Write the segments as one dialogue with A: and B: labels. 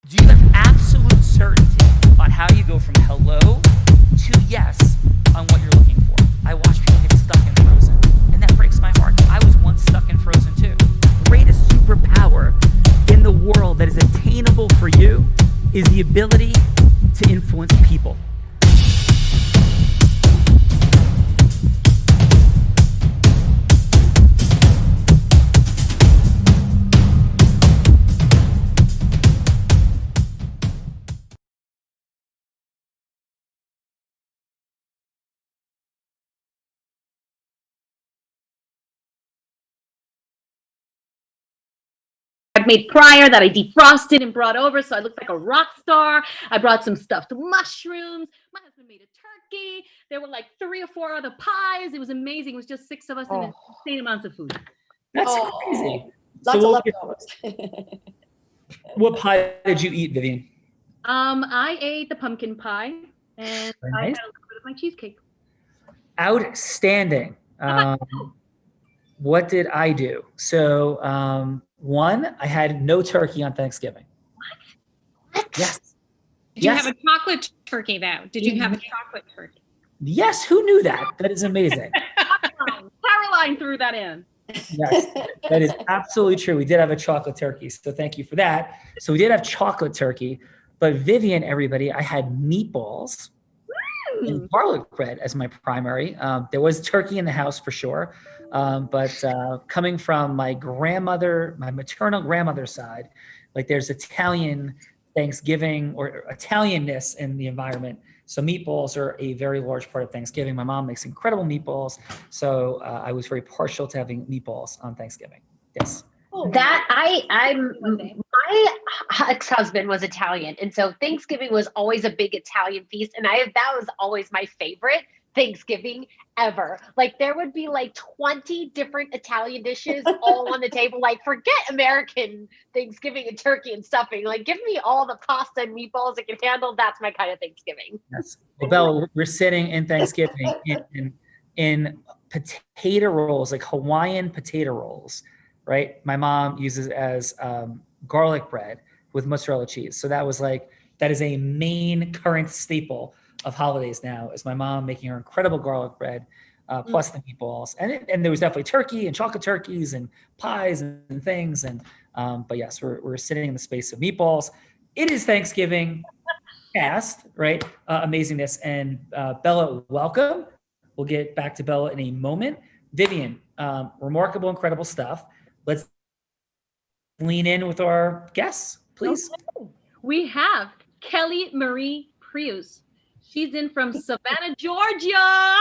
A: Do you have absolute certainty on how you go from hello to yes on what you're looking for? I watch people get stuck in Frozen, and that breaks my heart. I was once stuck in Frozen too. Greatest superpower in the world that is attainable for you is the ability to influence people.
B: I'd made prior that I defrosted and brought over, so I looked like a rock star. I brought some stuffed mushrooms. My husband made a turkey. There were like 3 or 4 other pies. It was amazing. It was just 6 of us and insane amounts of food.
A: That's crazy.
C: Lots of leftovers.
A: What pie did you eat, Vivian?
B: I ate the pumpkin pie, and I had a little bit of my cheesecake.
A: Outstanding. What did I do? So, one, I had no turkey on Thanksgiving.
B: What?
A: Yes.
D: Did you have a chocolate turkey though? Did you have a chocolate turkey?
A: Yes. Who knew that? That is amazing.
B: Caroline threw that in.
A: Yes, that is absolutely true. We did have a chocolate turkey, so thank you for that. So we did have chocolate turkey, but Vivian, everybody, I had meatballs and garlic bread as my primary. There was turkey in the house for sure, but coming from my grandmother, my maternal grandmother's side, like there's Italian Thanksgiving or Italianness in the environment. So meatballs are a very large part of Thanksgiving. My mom makes incredible meatballs. So I was very partial to having meatballs on Thanksgiving. Yes.
E: My ex-husband was Italian. And so Thanksgiving was always a big Italian feast. And that was always my favorite Thanksgiving ever. Like there would be like 20 different Italian dishes all on the table. Like forget American Thanksgiving and turkey and stuffing. Like give me all the pasta and meatballs it can handle. That's my kind of Thanksgiving.
A: Yes. Well, Bella, we're sitting in Thanksgiving in potato rolls, like Hawaiian potato rolls, right? My mom uses as garlic bread with mozzarella cheese. So that is a main current staple of holidays now, is my mom making her incredible garlic bread, plus the meatballs. And there was definitely turkey and chocolate turkeys and pies and things. And but yes, we're sitting in the space of meatballs. It is Thanksgiving past, right? Amazingness. And Bella, welcome. We'll get back to Bella in a moment. Vivian, remarkable, incredible stuff. Let's lean in with our guests, please.
B: Okay. We have Kelly Marie Prius. She's in from Savannah, Georgia.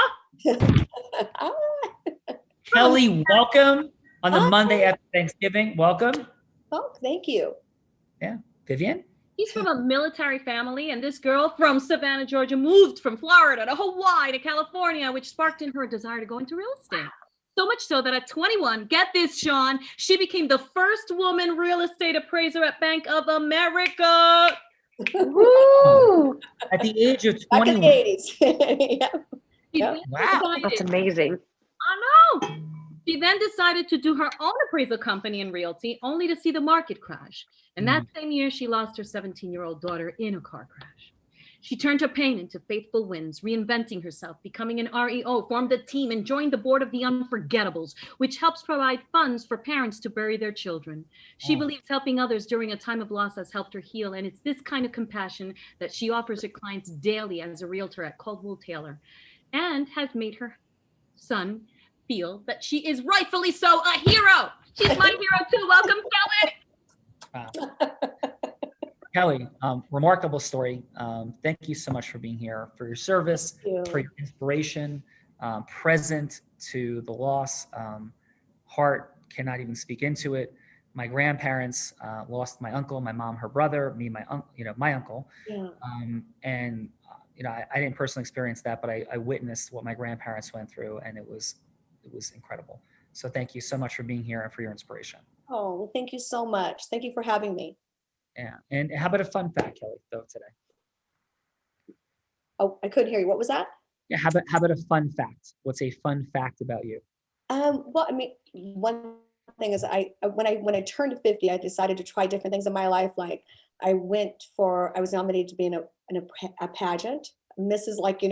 A: Kelly, welcome on the Monday after Thanksgiving. Welcome.
C: Oh, thank you.
A: Yeah. Vivian?
B: She's from a military family, and this girl from Savannah, Georgia moved from Florida to Hawaii to California, which sparked in her a desire to go into real estate. So much so that at 21, get this, Sean, she became the first woman real estate appraiser at Bank of America.
E: Woo!
A: At the age of
C: Back in
A: 21.
C: the 80s.
E: Yeah.
A: Wow.
E: That's amazing.
B: I know. She then decided to do her own appraisal company in realty, only to see the market crash. And that same year, she lost her 17-year-old daughter in a car crash. She turned her pain into faithful wins, reinventing herself, becoming an REO, formed a team, and joined the board of the Unforgettables, which helps provide funds for parents to bury their children. She believes helping others during a time of loss has helped her heal, and it's this kind of compassion that she offers her clients daily as a realtor at Caldwell Taylor, and has made her son feel that she is rightfully so a hero. She's my hero too. Welcome, Kelly.
A: Kelly, remarkable story. Thank you so much for being here, for your service, for your inspiration, present to the loss. Heart cannot even speak into it. My grandparents lost my uncle, my mom, her brother, me, my uncle.
C: Yeah.
A: And I didn't personally experience that, but I witnessed what my grandparents went through, and it was incredible. So thank you so much for being here and for your inspiration.
C: Oh, well, thank you so much. Thank you for having me.
A: Yeah. And how about a fun fact, Kelly, though, today?
C: Oh, I couldn't hear you. What was that?
A: Yeah. How about a fun fact? What's a fun fact about you?
C: Well, I mean, one thing is when I turned 50, I decided to try different things in my life. Like I was nominated to be in a pageant, Mrs. like,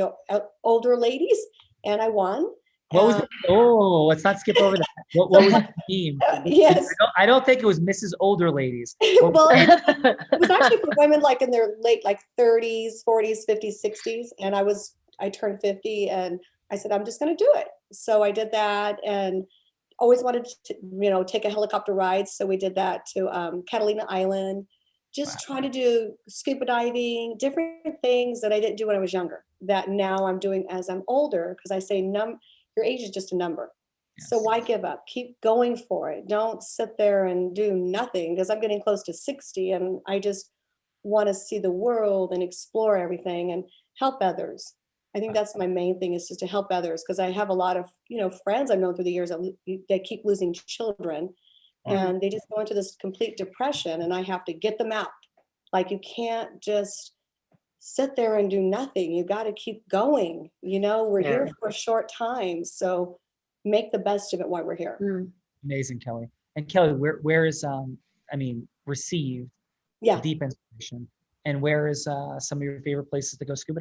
C: older ladies, and I won.
A: What was let's not skip over that. What was the theme?
C: Yes.
A: I don't think it was Mrs. Older Ladies.
C: Well, it was actually for women like in their late like 30s, 40s, 50s, 60s. And I turned 50 and I said, I'm just going to do it. So I did that and always wanted to, take a helicopter ride. So we did that to Catalina Island, just trying to do scuba diving, different things that I didn't do when I was younger, that now I'm doing as I'm older, because I say your age is just a number. Yes. So why give up? Keep going for it. Don't sit there and do nothing, because I'm getting close to 60 and I just want to see the world and explore everything and help others. I think that's my main thing, is just to help others, because I have a lot of, friends I've known through the years that keep losing children and they just go into this complete depression, and I have to get them out. Like, you can't just sit there and do nothing. You got to keep going. We're here for a short time. So make the best of it while we're here.
A: Amazing, Kelly. And Kelly, where is, received deep inspiration, and where is some of your favorite places to go scuba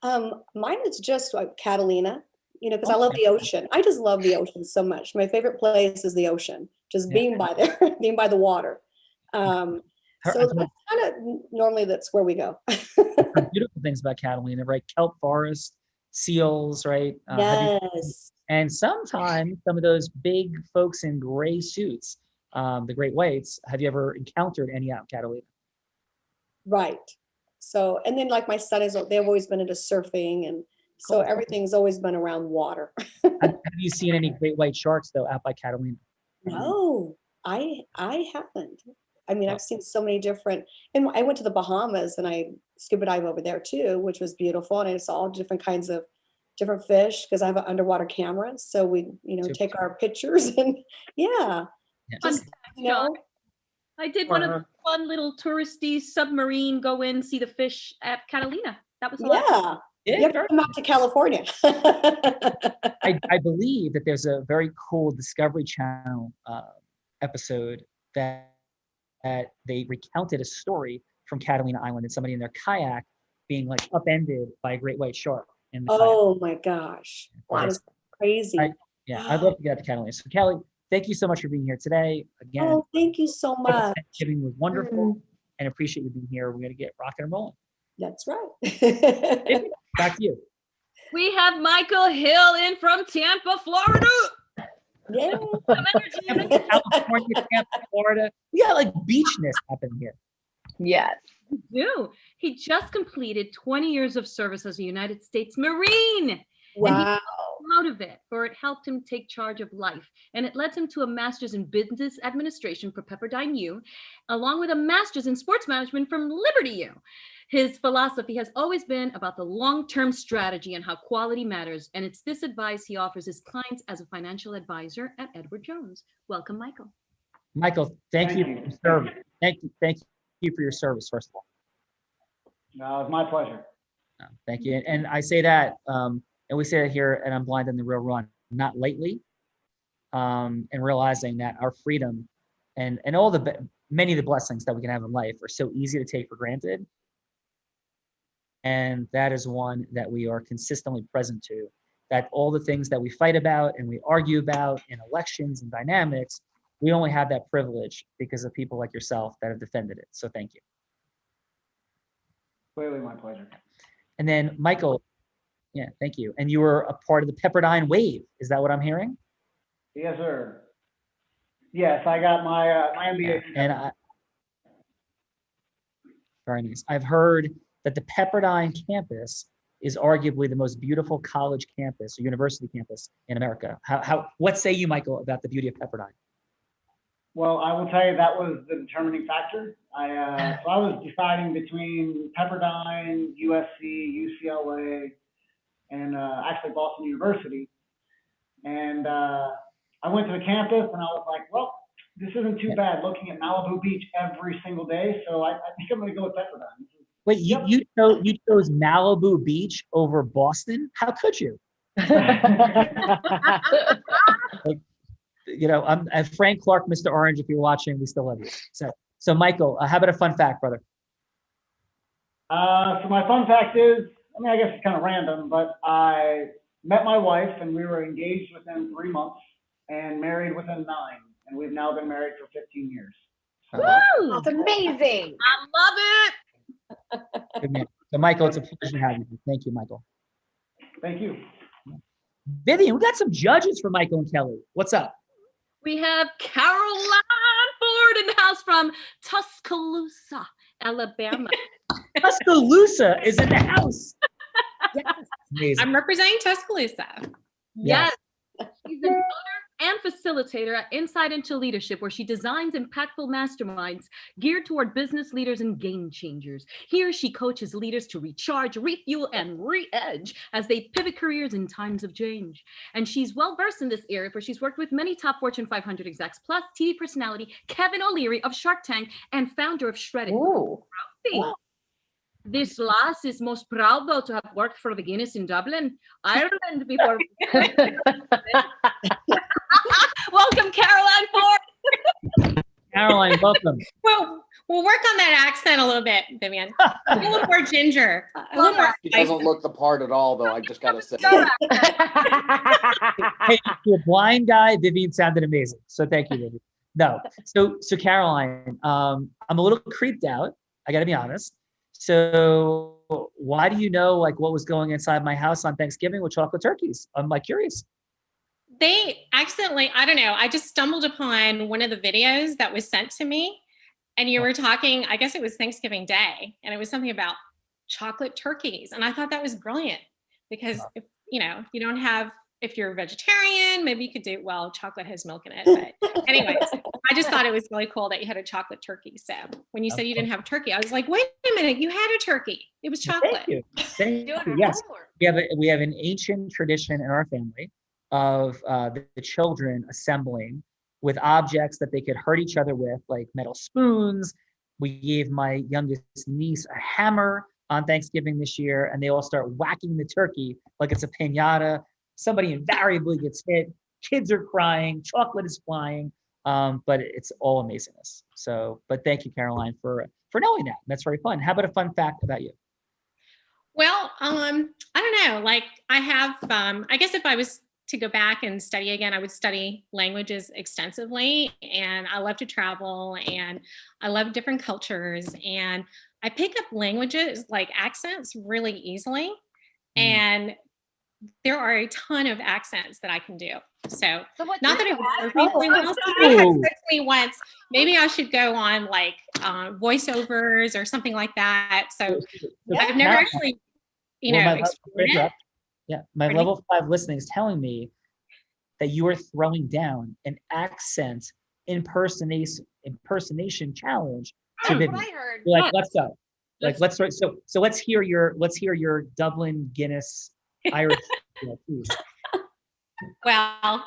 A: diving?
C: Mine is just like Catalina, because I love the ocean. I just love the ocean so much. My favorite place is the ocean, just being by there, being by the water. So that's kind of normally that's where we go.
A: Beautiful things about Catalina, right? Kelp forest, seals, right?
C: Yes.
A: And sometimes some of those big folks in gray suits, the great whites. Have you ever encountered any out in Catalina?
C: Right. So, and then like my son they've always been into surfing, and so everything's always been around water.
A: Have you seen any great white sharks though out by Catalina?
C: No, I haven't. I mean, I've seen so many different, and I went to the Bahamas and I scuba dive over there too, which was beautiful. And I saw all different kinds of different fish, because I have an underwater camera. So we, take our pictures and just,
B: I did one of the fun little touristy submarine, go in, see the fish at Catalina. That was a lot.
C: You have to come out to California.
A: I believe that there's a very cool Discovery Channel episode that they recounted a story from Catalina Island, and somebody in their kayak being like upended by a great white shark.
C: Oh my gosh. That is crazy.
A: I'd love to get out to Catalina. So Kelly, thank you so much for being here today. Again,
C: oh, thank you so much.
A: Thanksgiving was wonderful, and appreciate you being here. We're going to get rocking and rolling.
C: That's right.
A: Back to you.
B: We have Michael Hill in from Tampa, Florida.
C: Yeah.
A: California, Tampa, Florida. We got like beachness happening here.
E: Yes.
B: We do. He just completed 20 years of service as a United States Marine.
C: Wow.
B: Proud of it, for it helped him take charge of life, and it led him to a master's in business administration from Pepperdine U, along with a master's in sports management from Liberty U. His philosophy has always been about the long-term strategy and how quality matters, and it's this advice he offers his clients as a financial advisor at Edward Jones. Welcome, Michael.
A: Michael, thank you for your service. Thank you for your service, first of all.
F: No, it's my pleasure.
A: Thank you. And I say that, and we say it here at Unblinded Real Raw, not lightly, and realizing that our freedom and all many of the blessings that we can have in life are so easy to take for granted. And that is one that we are consistently present to, that all the things that we fight about and we argue about in elections and dynamics, we only have that privilege because of people like yourself that have defended it. So thank you.
F: Clearly my pleasure.
A: And then Michael, thank you. And you were a part of the Pepperdine Wave. Is that what I'm hearing?
F: Yes, sir. Yes, I got my MBA.
A: And very nice. I've heard that the Pepperdine campus is arguably the most beautiful college campus or university campus in America. What say you, Michael, about the beauty of Pepperdine?
F: Well, I will tell you that was the determining factor. So I was deciding between Pepperdine, USC, UCLA, and actually Boston University. And I went to the campus and I was like, well, this isn't too bad looking at Malibu Beach every single day. So I think I'm going to go with Pepperdine.
A: Wait, you chose Malibu Beach over Boston? How could you? You know, I'm Frank Clark, Mr. Orange. If you're watching, we still love you. So Michael, how about a fun fact, brother?
F: So my fun fact is, I mean, I guess it's kind of random, but I met my wife and we were engaged within 3 months and married within 9, and we've now been married for 15 years. So,
B: Woo!
E: That's amazing.
B: I love it.
A: Good man. So Michael, it's a pleasure having you. Thank you, Michael.
F: thank you.
A: Vivian, we got some judges for Michael and Kelly. What's up?
B: We have Caroline Ford in the house from Tuscaloosa, Alabama.
A: Tuscaloosa is in the house. Yes. Amazing.
D: I'm representing Tuscaloosa.
B: Yes. She's an owner and facilitator at Insight into Leadership, where she designs impactful masterminds geared toward business leaders and game changers. Here, she coaches leaders to recharge, refuel, and re-edge as they pivot careers in times of change. And she's well-versed in this area, for she's worked with many top Fortune 500 execs, plus TV personality Kevin O'Leary of Shark Tank and founder of Shredded.
E: Ooh.
B: This lass is most proud, though, to have worked for the Guinness in Dublin, Ireland before. Welcome, Caroline Ford.
A: Caroline, welcome.
D: Well, we'll work on that accent a little bit, Vivian. A little more ginger. A little more
G: She
D: spice.
G: doesn't look the part at all, though. I just gotta say.
A: Hey, to a blind guy, Vivian sounded amazing. So thank you, Vivian. No, so Caroline, I'm a little creeped out. I got to be honest. So why do you know like what was going inside my house on Thanksgiving with chocolate turkeys? I'm like curious.
D: They accidentally, I don't know, I just stumbled upon one of the videos that was sent to me, and you were talking, I guess it was Thanksgiving Day, and it was something about chocolate turkeys. And I thought that was brilliant because if you don't have, if you're a vegetarian, maybe you could do, well, chocolate has milk in it. But anyways, I just thought it was really cool that you had a chocolate turkey. So when you said you didn't have a turkey, I was like, wait a minute, you had a turkey. It was chocolate.
A: Thank you. Thank
E: Doing
A: you.
E: her
A: Yes,
E: homework.
A: we have an ancient tradition in our family of the children assembling with objects that they could hurt each other with, like metal spoons. We gave my youngest niece a hammer on Thanksgiving this year, and they all start whacking the turkey like it's a piñata. Somebody invariably gets hit. Kids are crying. Chocolate is flying. But it's all amazingness. So, but thank you, Caroline, for knowing that. That's very fun. How about a fun fact about you?
D: Well, I don't know. Like I have, I guess if I was to go back and study again, I would study languages extensively. And I love to travel and I love different cultures. And I pick up languages like accents really easily. And there are a ton of accents that I can do. So
E: what
D: not that
E: type
D: it
E: of
D: was
E: accent?
D: perfectly well. Somebody had said to me once, maybe I should go on like voiceovers or something like that. So I've never actually, explored it.
A: Yeah, my
D: Pardon me?
A: level 5 listening is telling me that you are throwing down an accent impersonation challenge to
E: That's
A: Vivian.
E: what I heard.
A: You're like, let's go. Like, let's start. So let's hear your Dublin Guinness Irish. Please.
D: Well,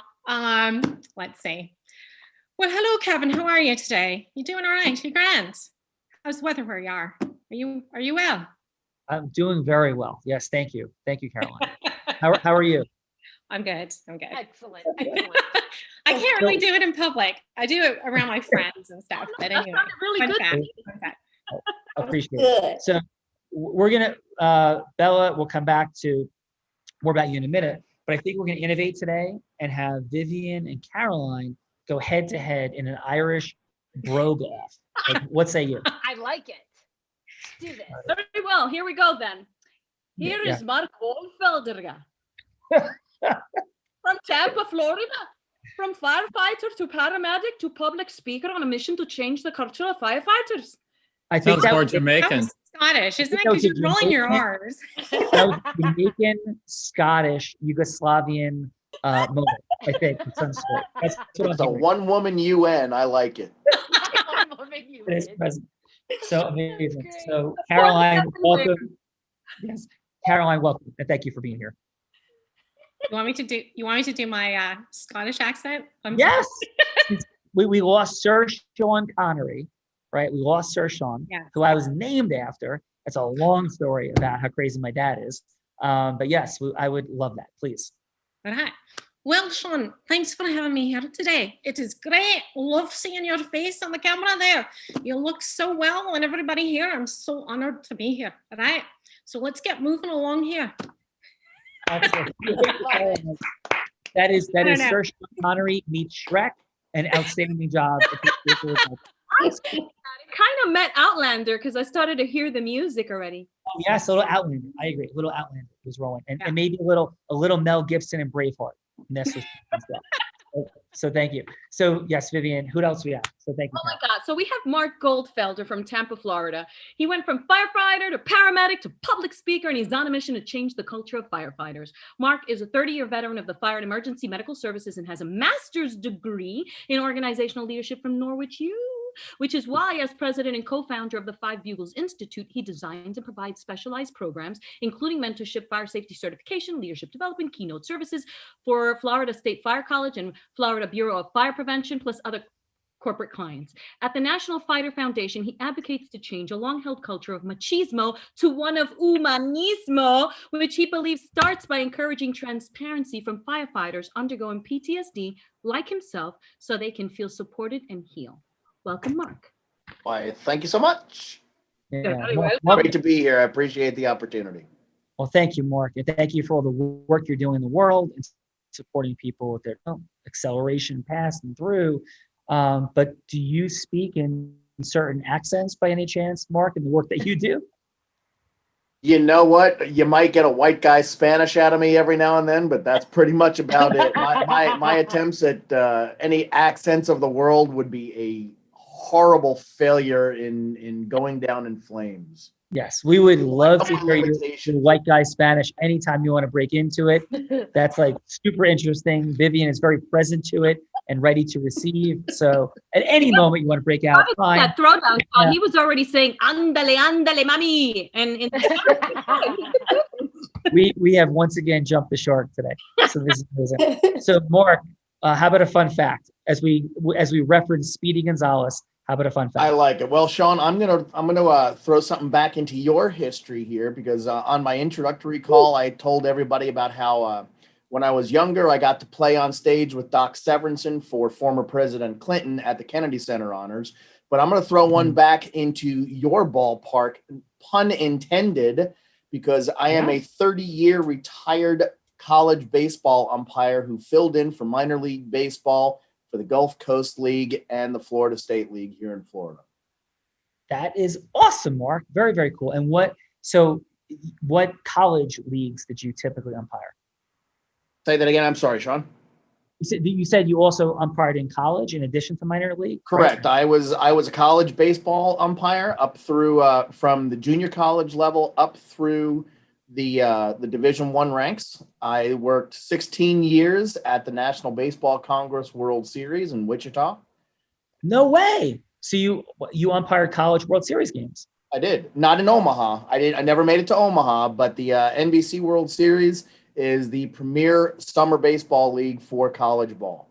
D: let's see. Well, hello, Kevin. How are you today? You doing all right? You grand? How's the weather where you are? Are you well?
A: I'm doing very well. Yes, thank you. Thank you, Caroline. How are you?
D: I'm good.
E: Excellent.
D: I can't really do it in public. I do it around my friends and stuff. But
B: That
D: anyway,
B: sounded really
D: fun
B: good.
D: fact.
A: Appreciate it.
C: Good.
A: So we're gonna Bella, we'll come back to more about you in a minute, but I think we're gonna innovate today and have Vivian and Caroline go head to head in an Irish brogue-off. Like, what say you?
E: I like it. Let's do this.
B: Very well. Here we go then. Here
A: Yeah.
B: is Mark Wolfelderga from Tampa, Florida. From firefighter to paramedic to public speaker on a mission to change the culture of firefighters.
A: I think
H: Sounds
A: that
H: more
A: was,
D: That
H: Jamaican.
D: was Scottish, isn't it?
A: That was
D: Because you're rolling your
A: Jamaican.
D: R's.
A: that was Jamaican, Scottish, Yugoslavian moment, I think, in some sort. That's what
G: It's
A: I'm
G: a
A: hearing.
G: one-woman UN. I like it.
A: It is present. So amazing.
E: great.
A: So Caroline,
B: Definitely.
A: welcome. Yes, Caroline, welcome, and thank you for being here.
D: You want me to do my Scottish accent?
A: Yes, we lost Sir Sean Connery, right? We lost Sir Sean,
D: Yeah.
A: who I was named after. It's a long story about how crazy my dad is. But yes, I would love that, please.
D: All right. Well, Sean, thanks for having me here today. It is great. Love seeing your face on the camera there. You look so well, and everybody here, I'm so honored to be here. All right. So let's get moving along here.
A: Excellent. That is Sir Sean Connery meets Shrek. An outstanding job.
B: It kind of met Outlander because I started to hear the music already.
A: Oh, yes, a little Outlander. I agree. A little Outlander was rolling, and maybe a little Mel Gibson and Braveheart. So thank you. So yes, Vivian, who else we have? So thank you.
B: Oh my God. So we have Mark Goldfelder from Tampa, Florida. He went from firefighter to paramedic to public speaker, and he's on a mission to change the culture of firefighters. Mark is a 30-year veteran of the Fire and Emergency Medical Services and has a master's degree in organizational leadership from Norwich U, which is why, as president and co-founder of the Five Bugles Institute, he designs and provides specialized programs, including mentorship, fire safety certification, leadership development, keynote services for Florida State Fire College and Florida Bureau of Fire Prevention, plus other corporate clients. At the National Fighter Foundation, he advocates to change a long-held culture of machismo to one of humanismo, which he believes starts by encouraging transparency from firefighters undergoing PTSD like himself so they can feel supported and heal. Welcome, Mark.
G: Why, thank you so much.
A: Yeah.
G: Great to be here. I appreciate the opportunity.
A: Well, thank you, Mark, and thank you for all the work you're doing in the world and supporting people with their acceleration, pass and through. But do you speak in certain accents by any chance, Mark, in the work that you do?
G: You know what? You might get a white guy Spanish out of me every now and then, but that's pretty much about it. My attempts at any accents of the world would be a horrible failure in going down in flames.
A: Yes, we would love to hear your white guy Spanish anytime you want to break into it. That's like super interesting. Vivian is very present to it and ready to receive. So at any moment you want to break out, fine.
B: That throwdown, Sean, he was already saying "Andale, andale, mami," and
A: we have once again jumped the shark today. So this is amazing. So Mark, how about a fun fact? As we reference Speedy Gonzalez, how about a fun fact?
G: I like it. Well, Sean, I'm gonna throw something back into your history here because on my introductory call, I told everybody about how when I was younger, I got to play on stage with Doc Severinsen for former President Clinton at the Kennedy Center Honors. But I'm gonna throw one back into your ballpark, pun intended, because I am a 30-year retired college baseball umpire who filled in for minor league baseball for the Gulf Coast League and the Florida State League here in Florida.
A: That is awesome, Mark. Very, very cool. And what college leagues did you typically umpire?
G: Say that again. I'm sorry, Sean.
A: You said you also umpired in college in addition to minor league?
G: Correct. I was a college baseball umpire up through from the junior college level up through the Division I ranks. I worked 16 years at the National Baseball Congress World Series in Wichita.
A: No way. So you umpired college World Series games?
G: I did. Not in Omaha. I never made it to Omaha, but the NBC World Series is the premier summer baseball league for college ball.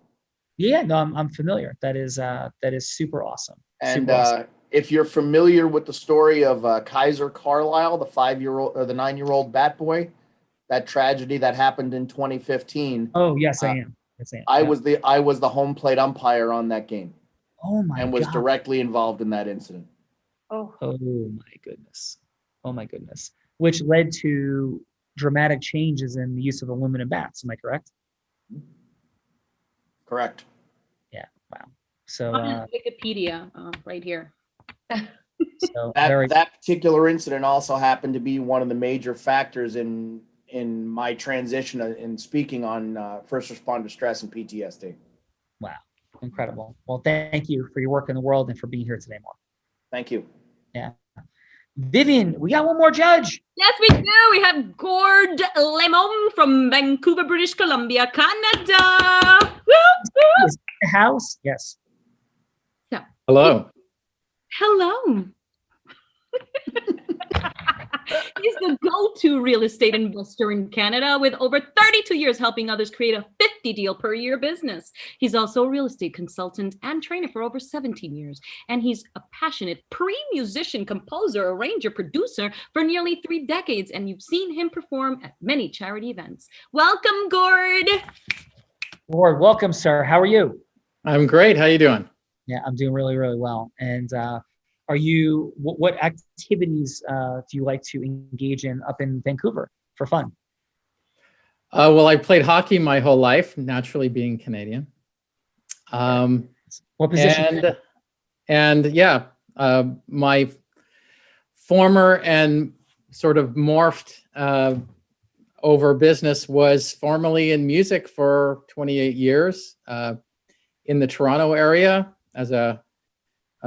A: Yeah, no, I'm familiar. That is super awesome.
G: And
A: super awesome.
G: If you're familiar with the story of Kaiser Carlisle, the 5-year-old or the 9-year-old bat boy, that tragedy that happened in 2015.
A: Oh yes, I am. Yes,
G: I am. I was the home plate umpire on that game.
A: Oh my!
G: And was directly involved in that incident.
A: Oh my goodness! Oh my goodness! Which led to dramatic changes in the use of aluminum bats. Am I correct?
G: Correct.
A: Yeah. Wow. So
B: Wikipedia right here.
A: So
G: that particular incident also happened to be one of the major factors in my transition in speaking on first responder stress and PTSD.
A: Wow, incredible. Well, thank you for your work in the world and for being here today, Mark.
G: Thank you.
A: Yeah. Vivian, we got one more judge.
B: Yes, we do. We have Gord Lemon from Vancouver, British Columbia, Canada.
A: Is the house? Yes.
B: Yeah.
H: Hello.
B: Hello. He's the go-to real estate investor in Canada with over 32 years helping others create a 50 deal per year business. He's also a real estate consultant and trainer for over 17 years. And he's a passionate pre-musician, composer, arranger, producer for nearly 3 decades. And you've seen him perform at many charity events. Welcome, Gord.
A: Gord, welcome, sir. How are you?
H: I'm great. How you doing?
A: Yeah, I'm doing really, really well. And what activities do you like to engage in up in Vancouver for fun?
H: Well, I played hockey my whole life, naturally being Canadian.
A: What position?
H: And yeah, my former and sort of morphed over business was formerly in music for 28 years in the Toronto area as a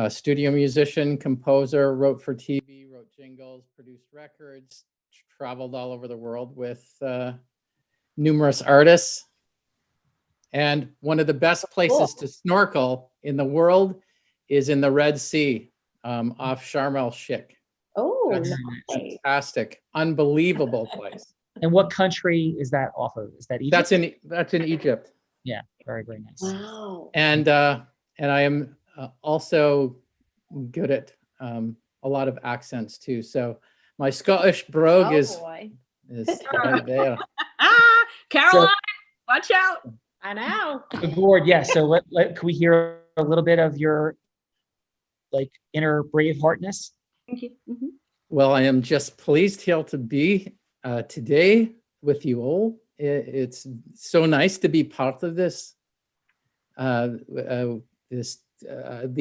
H: studio musician, composer, wrote for TV, wrote jingles, produced records, traveled all over the world with numerous artists. And one of the best places to snorkel in the world is in the Red Sea off Sharm el Sheikh.
C: Oh,
H: That's
C: nice.
H: fantastic, unbelievable place.
A: And what country is that off of? Is that Egypt?
H: That's in Egypt.
A: Yeah, very, very nice.
C: Wow.
H: And I am also good at a lot of accents too. So my Scottish brogue is right there.
B: Caroline, watch out.
E: I know.
A: Gord, yeah. So can we hear a little bit of your like inner braveheartness?
B: Thank you. Mhm.
H: Well, I am just pleased here to be today with you all. It's so nice to be part of this. The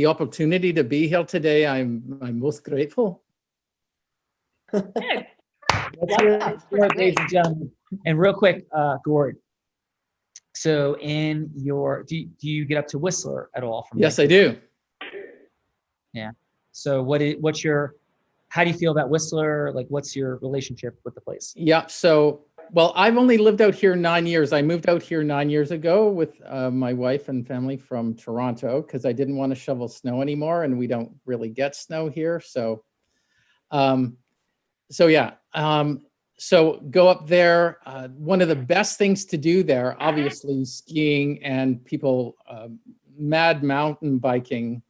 H: opportunity to be here today. I'm most grateful.
B: Good.
A: Let's hear it, ladies and gentlemen. And real quick, Gord. So in your, do you get up to Whistler at all? From
H: Yes, I do.
A: Yeah. So how do you feel about Whistler? Like, what's your relationship with the place?
H: Yeah. So, well, I've only lived out here 9 years. I moved out here 9 years ago with my wife and family from Toronto because I didn't want to shovel snow anymore, and we don't really get snow here. So, yeah. So go up there. One of the best things to do there, obviously, skiing and people mad mountain biking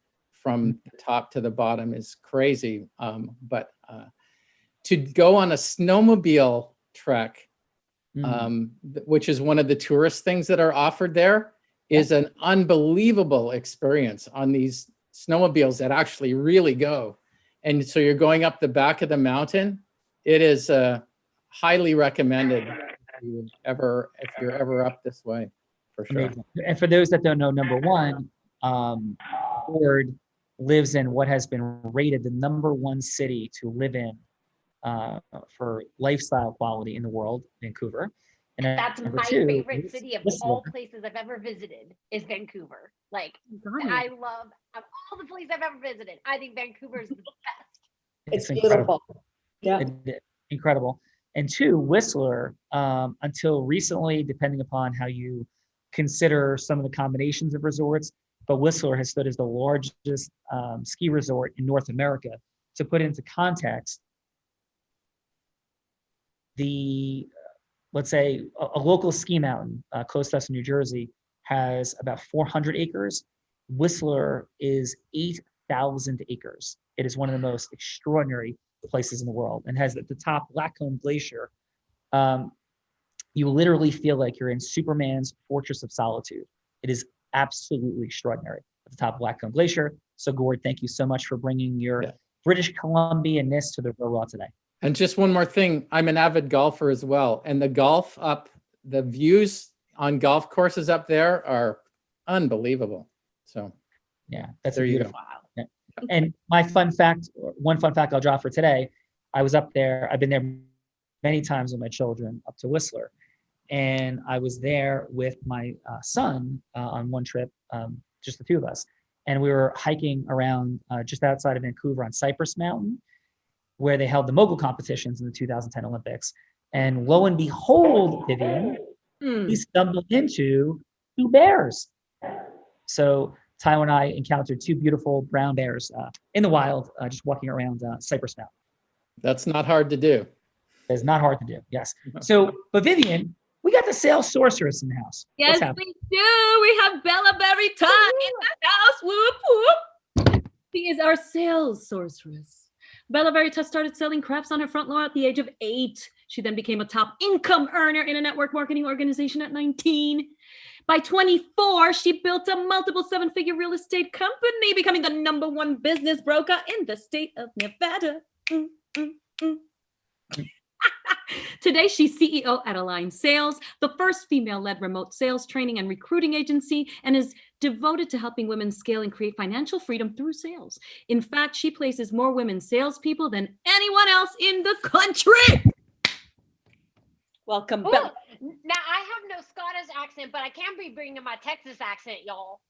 H: from the top to the bottom is crazy. But to go on a snowmobile trek, which is one of the tourist things that are offered there, is an unbelievable experience on these snowmobiles that actually really go. And so you're going up the back of the mountain. It is highly recommended if you're ever up this way, for sure.
A: Amazing. And for those that don't know, number one, Gord lives in what has been rated the #1 city to live in for lifestyle quality in the world, Vancouver. And
E: that's my favorite city of all places I've ever visited is Vancouver. Like, I love of all the places I've ever visited, I think Vancouver is the best.
C: It's beautiful. Yeah.
A: Incredible. And two, Whistler, until recently, depending upon how you consider some of the combinations of resorts, but Whistler has stood as the largest ski resort in North America. To put it into context, let's say a local ski mountain close to us in New Jersey has about 400 acres. Whistler is 8,000 acres. It is one of the most extraordinary places in the world and has at the top Lacombe Glacier. You literally feel like you're in Superman's Fortress of Solitude. It is absolutely extraordinary at the top of Lacombe Glacier. So Gord, thank you so much for bringing your British Columbian-ness to the Real Raw today.
H: And just one more thing, I'm an avid golfer as well. And the views on golf courses up there are unbelievable. So
A: yeah, that's
H: there
A: beautiful.
H: You go.
A: Yeah. And one fun fact I'll drop for today, I was up there, I've been there many times with my children up to Whistler. And I was there with my son on one trip, just the two of us. And we were hiking around just outside of Vancouver on Cypress Mountain, where they held the mogul competitions in the 2010 Olympics. And lo and behold, Vivian, we stumbled into 2 bears. So Ty and I encountered 2 beautiful brown bears in the wild, just walking around Cypress Mountain.
H: That's not hard to do.
A: It's not hard to do, yes. So, but Vivian, we got the sales sorceress in the house.
B: Yes, we do. We have Bella Verita in the house. Whoop, whoop. She is our sales sorceress. Bella Verita started selling crafts on her front lawn at the age of 8. She then became a top income earner in a network marketing organization at 19. By 24, she built a multiple seven-figure real estate company, becoming the #1 business broker in the state of Nevada. Today, she's CEO at Align Sales, the first female-led remote sales training and recruiting agency, and is devoted to helping women scale and create financial freedom through sales. In fact, she places more women salespeople than anyone else in the country. Welcome
E: Ooh,
B: back.
E: now I have no Scottish accent, but I can be bringing my Texas accent, y'all.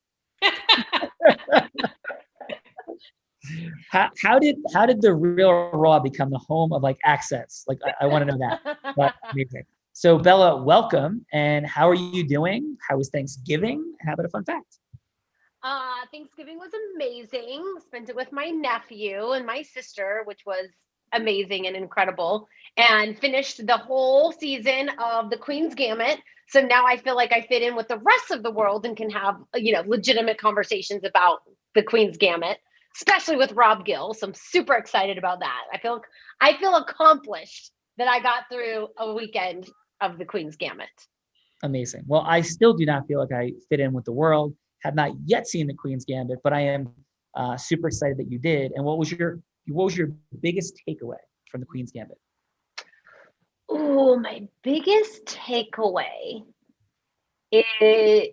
A: How did the Real Raw become the home of like accents? Like I want to know that. But amazing. So Bella, welcome. And how are you doing? How was Thanksgiving? And how about a fun fact?
E: Thanksgiving was amazing. Spent it with my nephew and my sister, which was amazing and incredible. And finished the whole season of the Queen's Gambit. So now I feel like I fit in with the rest of the world and can have, legitimate conversations about the Queen's Gambit, especially with Rob Gill. So I'm super excited about that. I feel accomplished that I got through a weekend of the Queen's Gambit.
A: Amazing. Well, I still do not feel like I fit in with the world. Have not yet seen the Queen's Gambit, but I am super excited that you did. And what was your biggest takeaway from the Queen's Gambit?
E: Oh, my biggest takeaway is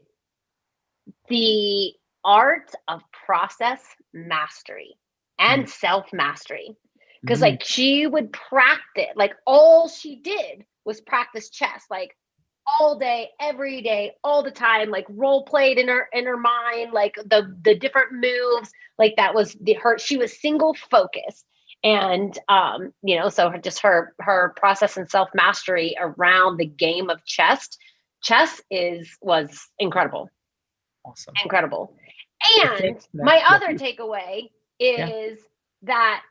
E: the art of process mastery and self-mastery. Because like she would practice, like all she did was practice chess, like all day, every day, all the time, like role played in her mind, like the different moves, like that was she was single focused. And so just her process and self-mastery around the game of chess was incredible.
A: Awesome.
E: Incredible. And my other takeaway is that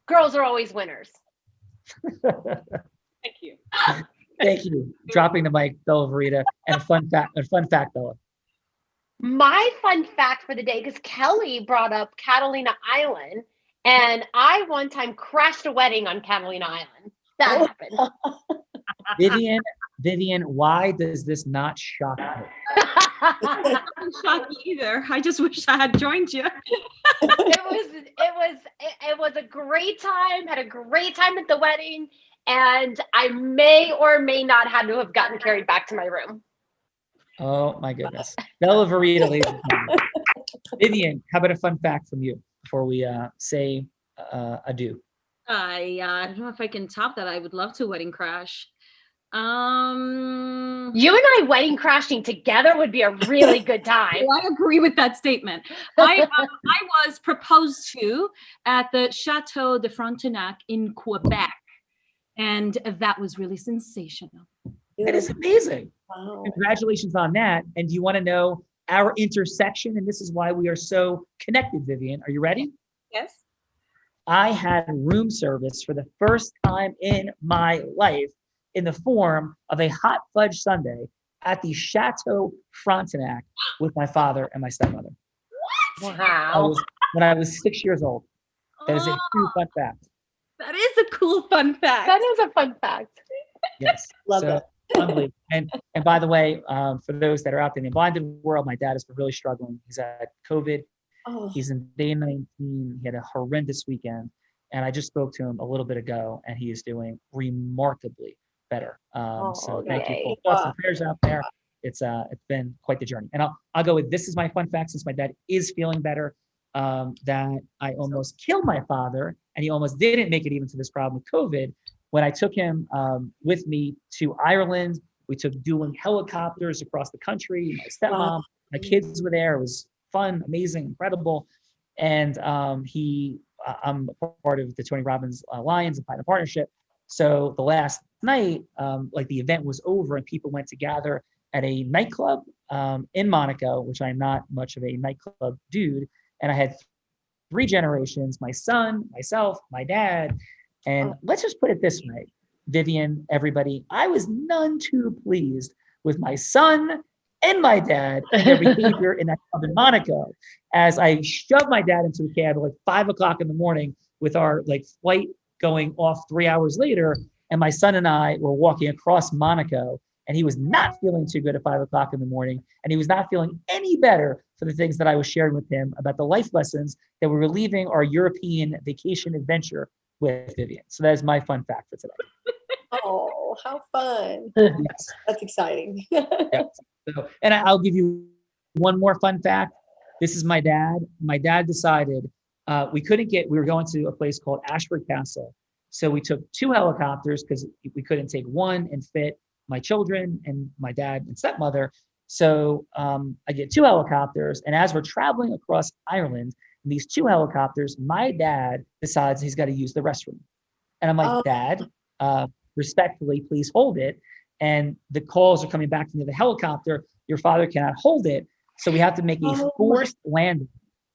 E: girls are always winners.
B: Thank you.
A: Thank you. Dropping the mic, Bella Verita. And a fun fact, Bella.
E: My fun fact for the day, because Kelly brought up Catalina Island, and I one time crashed a wedding on Catalina Island. That happened.
A: Vivian, why does this not shock you?
B: It doesn't shock me either. I just wish I had joined you.
E: It was a great time. Had a great time at the wedding, and I may or may not have to have gotten carried back to my room.
A: Oh my goodness. Bella Verita, ladies and gentlemen. Vivian, how about a fun fact from you before we say adieu?
B: I don't know if I can top that. I would love to wedding crash.
E: You and I wedding crashing together would be a really good time.
B: Well, I agree with that statement. I was proposed to at the Chateau de Frontenac in Quebec, and that was really sensational.
A: That is amazing.
C: Wow.
A: Congratulations on that. And do you want to know our intersection? And this is why we are so connected, Vivian. Are you ready?
B: Yes.
A: I had room service for the first time in my life in the form of a hot fudge sundae at the Chateau Frontenac with my father and my stepmother.
B: What?
E: Wow.
A: When I was 6 years old. That is a true fun fact.
B: That is a cool fun fact.
E: That is a fun fact.
A: Yes.
C: Love that.
A: Unbelievable. And by the way, for those that are out there in the blinded world, my dad has been really struggling. He's had COVID.
C: Oh.
A: He's in day 19. He had a horrendous weekend. And I just spoke to him a little bit ago, and he is doing remarkably better. So thank you for thoughts and prayers out there. It's been quite the journey. And I'll go with, this is my fun fact, since my dad is feeling better, that I almost killed my father, and he almost didn't make it even to this problem with COVID. When I took him with me to Ireland, we took dueling helicopters across the country. My stepmom, my kids were there. It was fun, amazing, incredible. And I'm part of the Tony Robbins Lions and Platinum Partnership. So the last night, like the event was over and people went to gather at a nightclub in Monaco, which I'm not much of a nightclub dude. And I had 3 generations, my son, myself, my dad. And let's just put it this way, Vivian, everybody, I was none too pleased with my son and my dad and their behavior in that club in Monaco, as I shoved my dad into a cab at like 5 o'clock in the morning with our like flight going off 3 hours later. And my son and I were walking across Monaco, And he was not feeling too good at 5 o'clock in the morning. And he was not feeling any better for the things that I was sharing with him about the life lessons that we were leaving our European vacation adventure with Vivian. So that is my fun fact for today.
C: Oh, how fun.
A: Yes.
C: That's exciting.
A: Yep. So, and I'll give you one more fun fact. This is my dad. My dad decided we were going to a place called Ashford Castle. So we took 2 helicopters because we couldn't take one and fit my children and my dad and stepmother. So I get 2 helicopters. And as we're traveling across Ireland, in these 2 helicopters, my dad decides he's got to use the restroom. And I'm like,
C: Oh.
A: Dad, respectfully, please hold it. And the calls are coming back into the helicopter. Your father cannot hold it. So we have to make a forced landing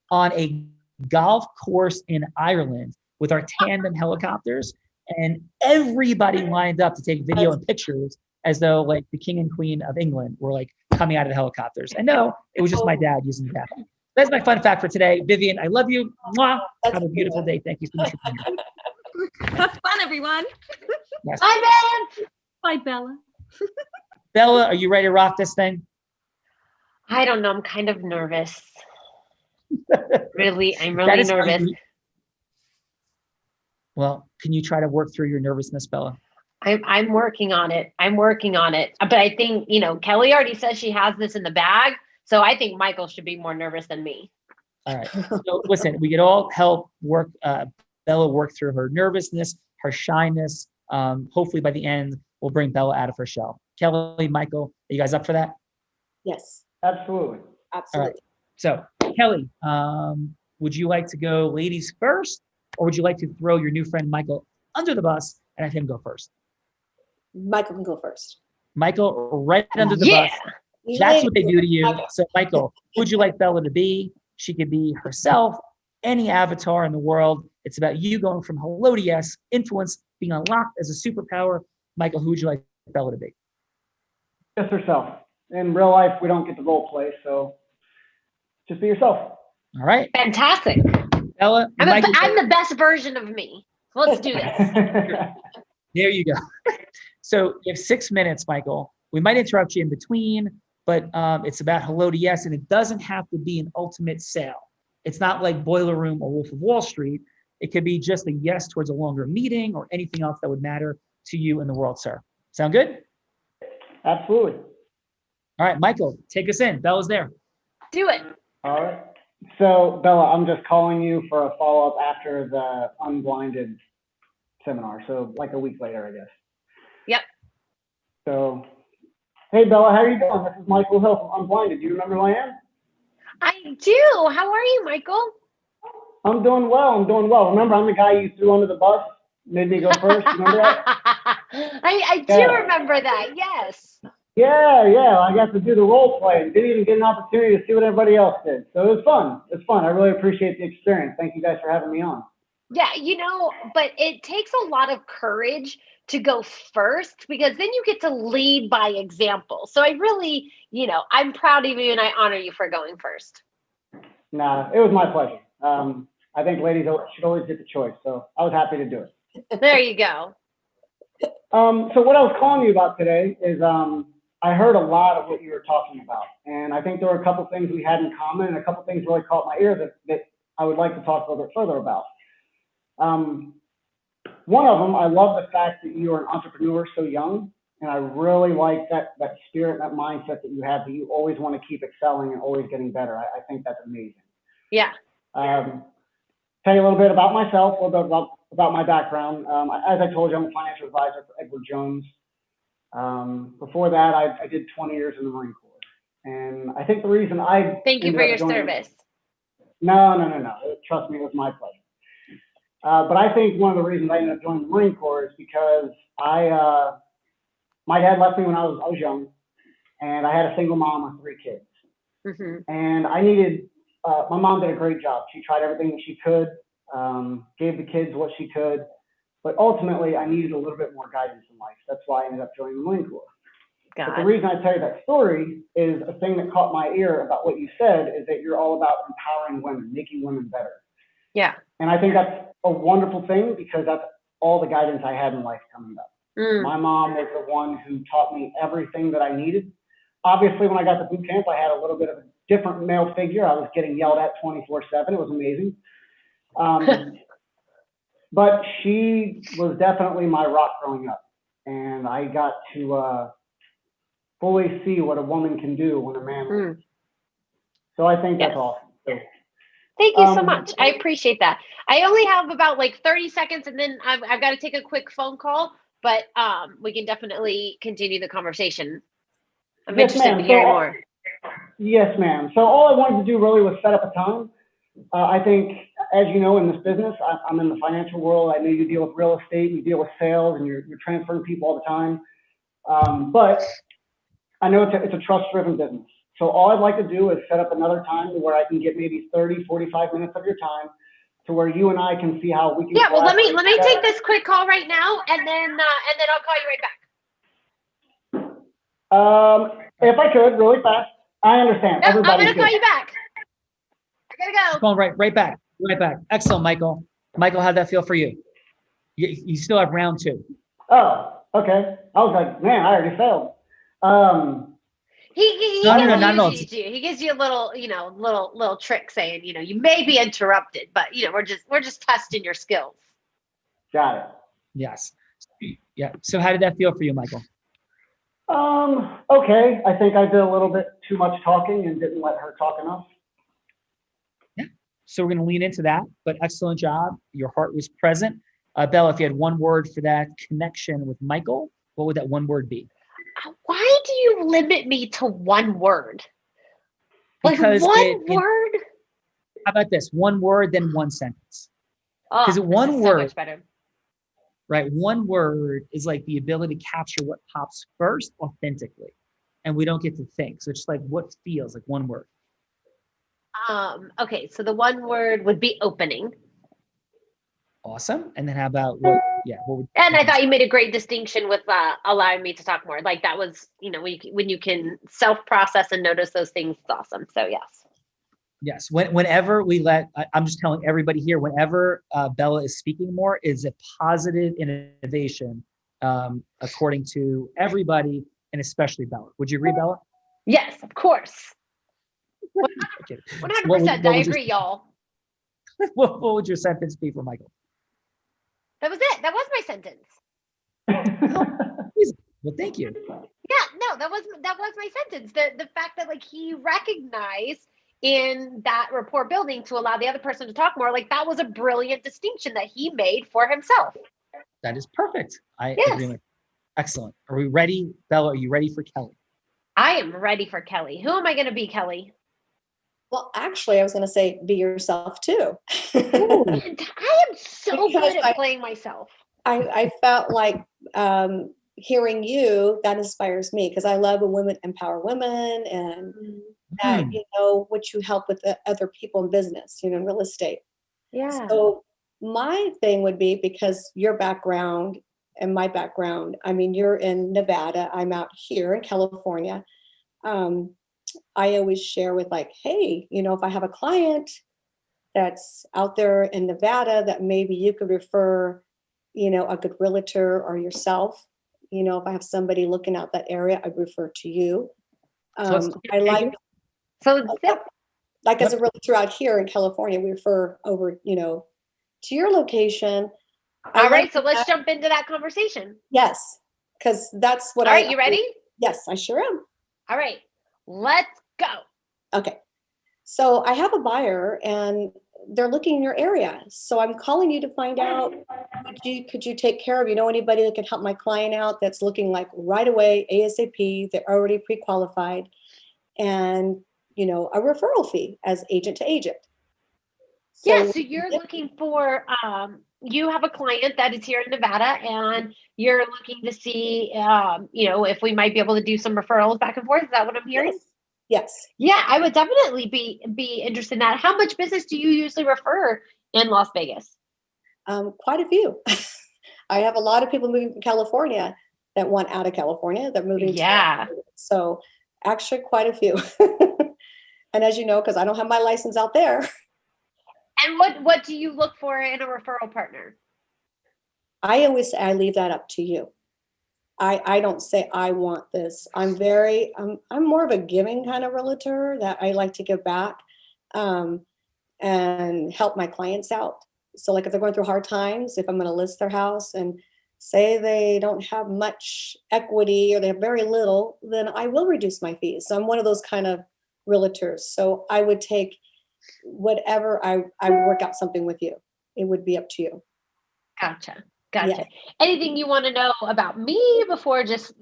A: on a golf course in Ireland with our tandem helicopters. And everybody lined up to take video and pictures as though like the king and queen of England were like coming out of the helicopters. And no, it was just my dad using the bathroom. That's my fun fact for today. Vivian, I love you. Mwah. Have a beautiful day. Thank you so much for being here.
B: Have fun, everyone.
A: Yes.
E: Bye, Ben.
B: Bye, Bella.
A: Bella, are you ready to rock this thing?
E: I don't know. I'm kind of nervous. I'm
A: That
E: really
A: is how
E: nervous.
A: Well, can you try to work through your nervousness, Bella?
E: I'm working on it. But I think, Kelly already says she has this in the bag. So I think Michael should be more nervous than me.
A: All right. So listen, we could all help Bella work through her nervousness, her shyness. Hopefully by the end, we'll bring Bella out of her shell. Kelly, Michael, are you guys up for that?
C: Yes,
F: Absolutely.
C: absolutely.
A: So Kelly, would you like to go ladies first, or would you like to throw your new friend Michael under the bus and have him go first?
C: Michael can go first.
A: Michael, right under the
E: Yeah.
A: bus. That's what they do to you.
C: Michael.
A: So Michael, who would you like Bella to be? She could be herself, any avatar in the world. It's about you going from hello to yes, influence being unlocked as a superpower. Michael, who would you like Bella to be?
F: Just herself. In real life, we don't get to role play, so just be yourself.
A: All right.
E: Fantastic.
A: Bella,
E: I'm
A: Michael,
E: the best version of me. Let's do this.
A: there you go. So you have 6 minutes, Michael. We might interrupt you in between, but it's about hello to yes, and it doesn't have to be an ultimate sale. It's not like Boiler Room or Wolf of Wall Street. It could be just a yes towards a longer meeting or anything else that would matter to you in the world, sir. Sound good?
F: Absolutely.
A: All right, Michael, take us in. Bella's there.
E: Do it.
F: All right. So, Bella, I'm just calling you for a follow-up after the Unblinded seminar. So, like a week later, I guess.
E: Yep.
F: So, hey, Bella, how are you doing? This is Michael Hill from Unblinded. Do you remember who I am?
E: I do. How are you, Michael?
F: I'm doing well. Remember, I'm the guy you threw under the bus, made me go first. Remember that?
E: I do remember that. Yes.
F: Yeah. I got to do the role play and didn't even get an opportunity to see what everybody else did. So it was fun. I really appreciate the experience. Thank you guys for having me on.
E: Yeah, but it takes a lot of courage to go first because then you get to lead by example. So I really, I'm proud of you and I honor you for going first.
F: Nah, it was my pleasure. I think ladies should always get the choice. So I was happy to do it.
E: There you go.
F: So what I was calling you about today is I heard a lot of what you were talking about. And I think there were a couple things we had in common and a couple things really caught my ear that I would like to talk a little bit further about. One of them, I love the fact that you are an entrepreneur so young. And I really like that spirit, that mindset that you have, that you always want to keep excelling and always getting better. I think that's amazing.
E: Yeah.
F: Tell you a little bit about myself, a little bit about my background. As I told you, I'm a financial advisor for Edward Jones. Before that, I did 20 years in the Marine Corps. And I think the reason
E: Thank you for your service.
F: No. Trust me, it was my pleasure. But I think one of the reasons I ended up joining the Marine Corps is because my dad left me when I was young, and I had a single mom with 3 kids.
E: Mm-hmm.
F: And I needed, my mom did a great job. She tried everything that she could, gave the kids what she could, but ultimately I needed a little bit more guidance in life. That's why I ended up joining the Marine Corps. But the reason I tell you that story is a thing that caught my ear about what you said is that you're all about empowering women, making women better.
E: Yeah.
F: And I think that's a wonderful thing because that's all the guidance I had in life coming up. My mom was the one who taught me everything that I needed. Obviously, when I got to boot camp, I had a little bit of a different male figure. I was getting yelled at 24/7. It was amazing. But she was definitely my rock growing up. And I got to fully see what a woman can do when a man leads. So I think that's awesome. So,
E: thank you so much. I appreciate that. I only have about like 30 seconds and then I've got to take a quick phone call, but we can definitely continue the conversation. I'm interested in hearing more.
F: Yes, ma'am. So all I wanted to do really was set up a time. I think, as you know, in this business, I'm in the financial world. I know you deal with real estate, you deal with sales, and you're transferring people all the time. But I know it's a trust-driven business. So all I'd like to do is set up another time where I can get maybe 30, 45 minutes of your time to where you and I can see how we can.
E: Yeah, well, let me take this quick call right now, and then I'll call you right back.
F: If I could, really fast. I understand.
E: No, I'm gonna call you back. I gotta go.
A: Going right back. Excellent, Michael. Michael, how'd that feel for you? You still have round 2.
F: Oh, okay. I was like, man, I already failed.
E: He gives you a little, little trick saying, you may be interrupted, but we're just testing your skills.
F: Got it.
A: Yes. Yeah. So how did that feel for you, Michael?
F: Okay. I think I did a little bit too much talking and didn't let her talk enough.
A: Yeah. So we're going to lean into that, but excellent job. Your heart was present. Bella, if you had one word for that connection with Michael, what would that one word be?
E: Why do you limit me to one word?
A: Because
E: one word?
A: How about this? One word, then one sentence.
E: Because
A: one word,
E: so much better.
A: Right? One word is like the ability to capture what pops first authentically. And we don't get to think. So it's just like what feels like one word.
E: Okay, so the one word would be opening.
A: Awesome. And then how about what? Yeah.
E: And I thought you made a great distinction with allowing me to talk more. Like that was, when you can self-process and notice those things, it's awesome. So yes.
A: Yes. Whenever I'm just telling everybody here, whenever Bella is speaking more, is a positive innovation, according to everybody, and especially Bella. Would you agree, Bella?
E: Yes, of course. 100%. I agree, y'all.
A: What would your sentence be for Michael?
E: That was it. That was my sentence.
A: Well, thank you.
E: Yeah, no, that was my sentence. The fact that he recognized in that rapport building to allow the other person to talk more, that was a brilliant distinction that he made for himself.
A: That is perfect. I agree with. Excellent. Are we ready, Bella? Are you ready for Kelly?
E: I am ready for Kelly. Who am I going to be, Kelly?
C: Well, actually, I was going to say, be yourself too.
E: I am so good at playing myself.
C: I felt like hearing you, that inspires me because I love when women empower women and that, what you help with the other people in business, in real estate.
E: Yeah.
C: So my thing would be, because your background and my background, I mean, you're in Nevada, I'm out here in California. I always share with hey, if I have a client that's out there in Nevada that maybe you could refer, a good realtor or yourself, if I have somebody looking out that area, I'd refer to you. I like, as a realtor out here in California, we refer over, to your location.
E: All right. So let's jump into that conversation.
C: Yes. Because that's what
E: All right. You ready?
C: Yes, I sure am.
E: All right. Let's go.
C: Okay. So I have a buyer and they're looking in your area. So I'm calling you to find out, could you take care of, anybody that could help my client out that's looking right away, ASAP, they're already pre-qualified, and, a referral fee as agent to agent.
E: So you're looking for, you have a client that is here in Nevada and you're looking to see, if we might be able to do some referrals back and forth. Is that what I'm hearing?
C: Yes.
E: Yeah, I would definitely be interested in that. How much business do you usually refer in Las Vegas?
C: Quite a few. I have a lot of people moving from California that want out of California. They're moving.
E: Yeah.
C: So actually quite a few. And as you know, because I don't have my license out there.
E: And what do you look for in a referral partner?
C: I always say I leave that up to you. I don't say I want this. I'm more of a giving kind of realtor, that I like to give back and help my clients out. So like if they're going through hard times, if I'm going to list their house and say they don't have much equity or they have very little, then I will reduce my fees. So I'm one of those kind of realtors. So I would take whatever, I would work out something with you. It would be up to you.
E: Gotcha.
C: Yeah.
E: Anything you want to know about me before just,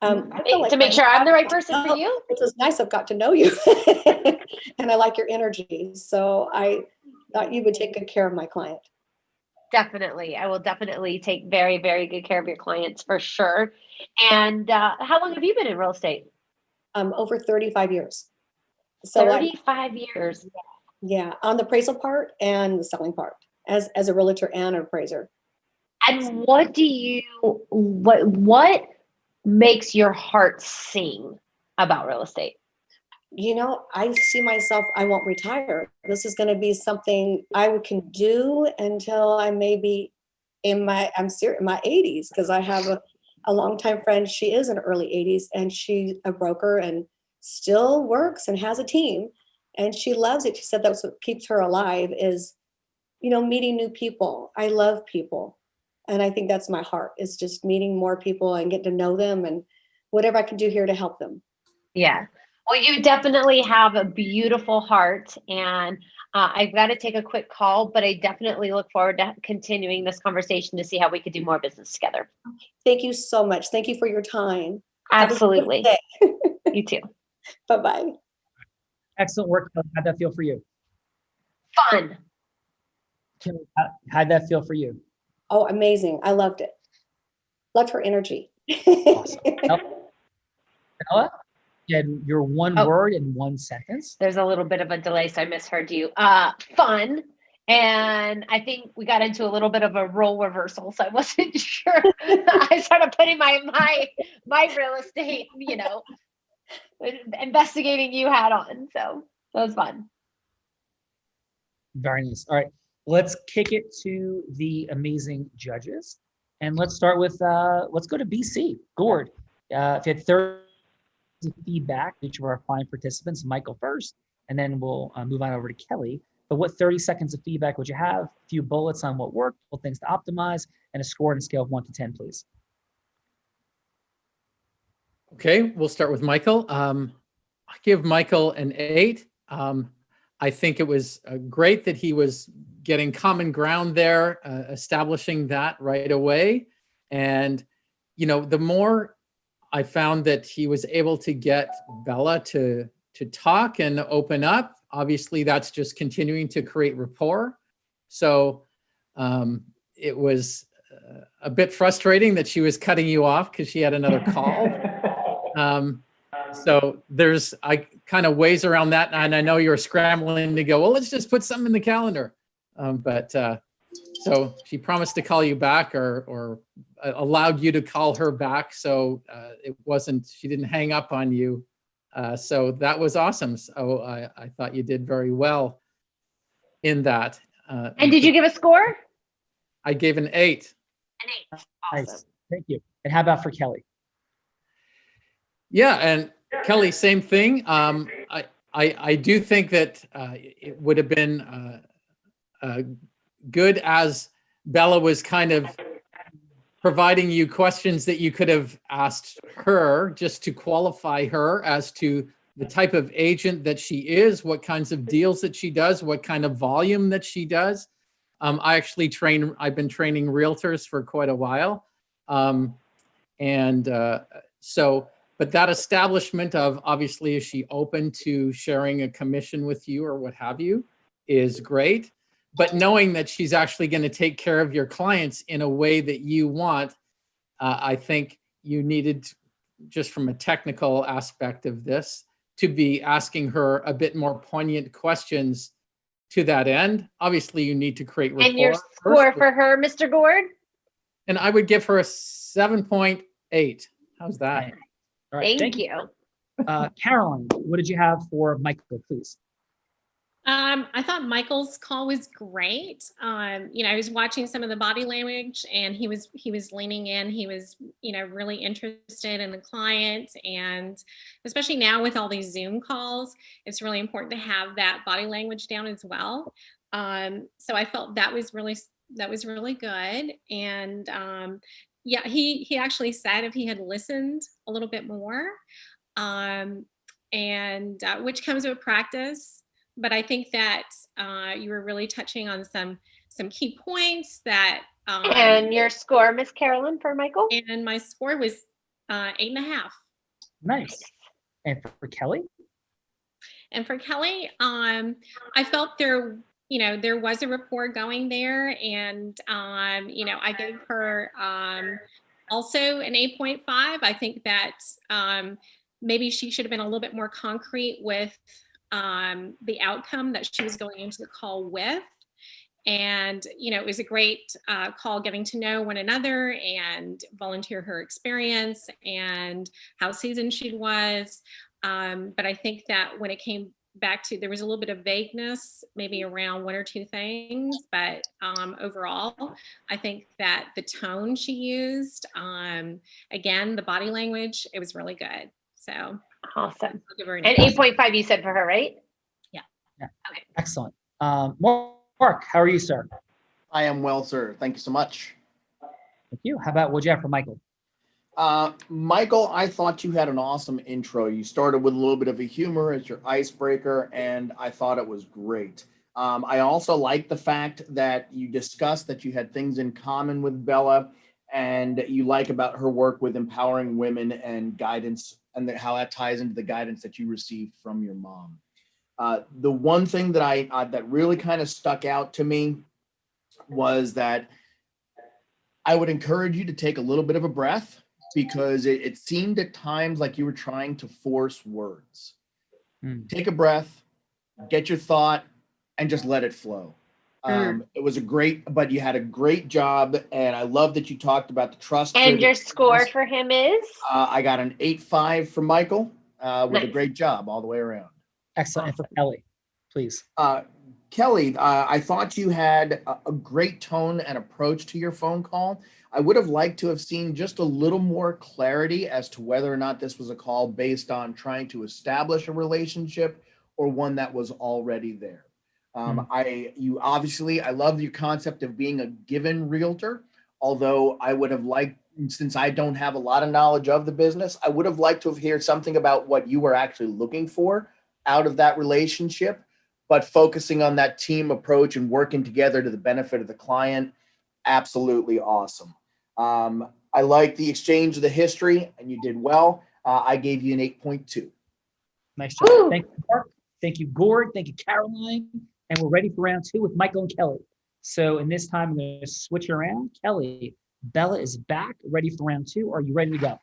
C: I feel like
E: to make sure I'm the right person for you?
C: It was nice. I've got to know you and I like your energy. So I thought you would take good care of my client.
E: Definitely. I will definitely take very, very good care of your clients for sure. And how long have you been in real estate?
C: Over 35 years. So
E: 35 years.
C: Yeah, on the appraisal part and the selling part as a realtor and an appraiser.
E: And what makes your heart sing about real estate?
C: I see myself, I won't retire. This is going to be something I can do until I may be in my 80s, because I have a longtime friend. She is in her early 80s and she's a broker and still works and has a team and she loves it. She said that's what keeps her alive is, meeting new people. I love people. And I think that's my heart, is just meeting more people and getting to know them and whatever I can do here to help them.
E: Yeah. Well, you definitely have a beautiful heart, and I've got to take a quick call, but I definitely look forward to continuing this conversation to see how we could do more business together.
C: Thank you so much. Thank you for your time.
E: Absolutely. You too.
C: Bye-bye.
A: Excellent work. How'd that feel for you?
E: Fun.
A: Kim, how'd that feel for you?
C: Oh, amazing. I loved it. Loved her energy.
A: Awesome. Bella, you had your one word in 1 sentence.
E: There's a little bit of a delay, so I misheard you. Fun. And I think we got into a little bit of a role reversal, so I wasn't sure. I started putting my real estate, investigating you hat on. So that was fun.
A: Very nice. All right, let's kick it to the amazing judges. And let's start with, let's go to BC. Gord, if you had 30 feedback, each of our fine participants, Michael first, and then we'll move on over to Kelly. But what 30 seconds of feedback would you have? A few bullets on what worked, what things to optimize, and a score on a scale of 1 to 10, please.
H: Okay, we'll start with Michael. I give Michael an 8. I think it was great that he was getting common ground there, establishing that right away. And, the more I found that he was able to get Bella to talk and open up, obviously that's just continuing to create rapport. So it was a bit frustrating that she was cutting you off because she had another call. So I kind of ways around that, and I know you're scrambling to go, well, let's just put something in the calendar. So she promised to call you back or allowed you to call her back. So she didn't hang up on you. So that was awesome. So I thought you did very well in that.
E: And did you give a score?
H: I gave an 8.
E: An 8. Awesome.
A: Nice. Thank you. And how about for Kelly?
H: Yeah, and Kelly, same thing. I do think that it would have been good as Bella was kind of providing you questions that you could have asked her just to qualify her as to the type of agent that she is, what kinds of deals that she does, what kind of volume that she does. I've been training realtors for quite a while. But that establishment of, obviously, is she open to sharing a commission with you or what have you, is great. But knowing that she's actually going to take care of your clients in a way that you want, I think you needed, just from a technical aspect of this, to be asking her a bit more poignant questions to that end. Obviously, you need to create rapport.
E: And your score for her, Mr. Gord?
H: And I would give her a 7.8. How's that?
A: Okay. All right,
E: Thank you.
A: Caroline, what did you have for Michael, please?
D: I thought Michael's call was great. I was watching some of the body language, and he was leaning in. He was, really interested in the client, and especially now with all these Zoom calls, it's really important to have that body language down as well. So I felt that was really good. And yeah, he actually said if he had listened a little bit more, and which comes with practice. But I think that you were really touching on some key points that.
E: And your score, Miss Carolyn, for Michael?
D: And my score was 8.5.
A: Nice. And for Kelly?
D: And for Kelly, I felt there was a rapport going there, and I gave her also an 8.5. I think that maybe she should have been a little bit more concrete with the outcome that she was going into the call with. And, it was a great call, getting to know one another and volunteer her experience and how seasoned she was. But I think that when it came back to, there was a little bit of vagueness, maybe around one or two things, but overall, I think that the tone she used, again, the body language, it was really good. So
E: awesome.
D: I'll give her an
E: And 8.5 you said for her, right?
D: Yeah.
E: Okay.
A: Excellent. Mark, how are you, sir?
G: I am well, sir. Thank you so much.
A: Thank you. How about what'd you have for Michael?
G: Michael, I thought you had an awesome intro. You started with a little bit of a humor as your icebreaker, and I thought it was great. I also like the fact that you discussed that you had things in common with Bella, and you like about her work with empowering women and guidance, and how that ties into the guidance that you received from your mom. The one thing that that really kind of stuck out to me was that I would encourage you to take a little bit of a breath, because it seemed at times like you were trying to force words. Take a breath, get your thought, and just let it flow. It was but you had a great job, and I love that you talked about the trust.
E: And your score for him is?
G: I got an 8.5 for Michael, with
E: Nice.
G: a great job all the way around.
A: Excellent. And for Kelly, please.
G: Kelly, I thought you had a great tone and approach to your phone call. I would have liked to have seen just a little more clarity as to whether or not this was a call based on trying to establish a relationship or one that was already there. I love your concept of being a given realtor, although I would have liked, since I don't have a lot of knowledge of the business, I would have liked to have heard something about what you were actually looking for out of that relationship, but focusing on that team approach and working together to the benefit of the client. Absolutely awesome. I like the exchange of the history, and you did well. I gave you an 8.2.
A: Nice job. Woo! Thank you, Mark. Thank you, Gord. Thank you, Caroline. And we're ready for round two with Michael and Kelly. So in this time, I'm going to switch around. Kelly, Bella is back, ready for round two. Are you ready to go?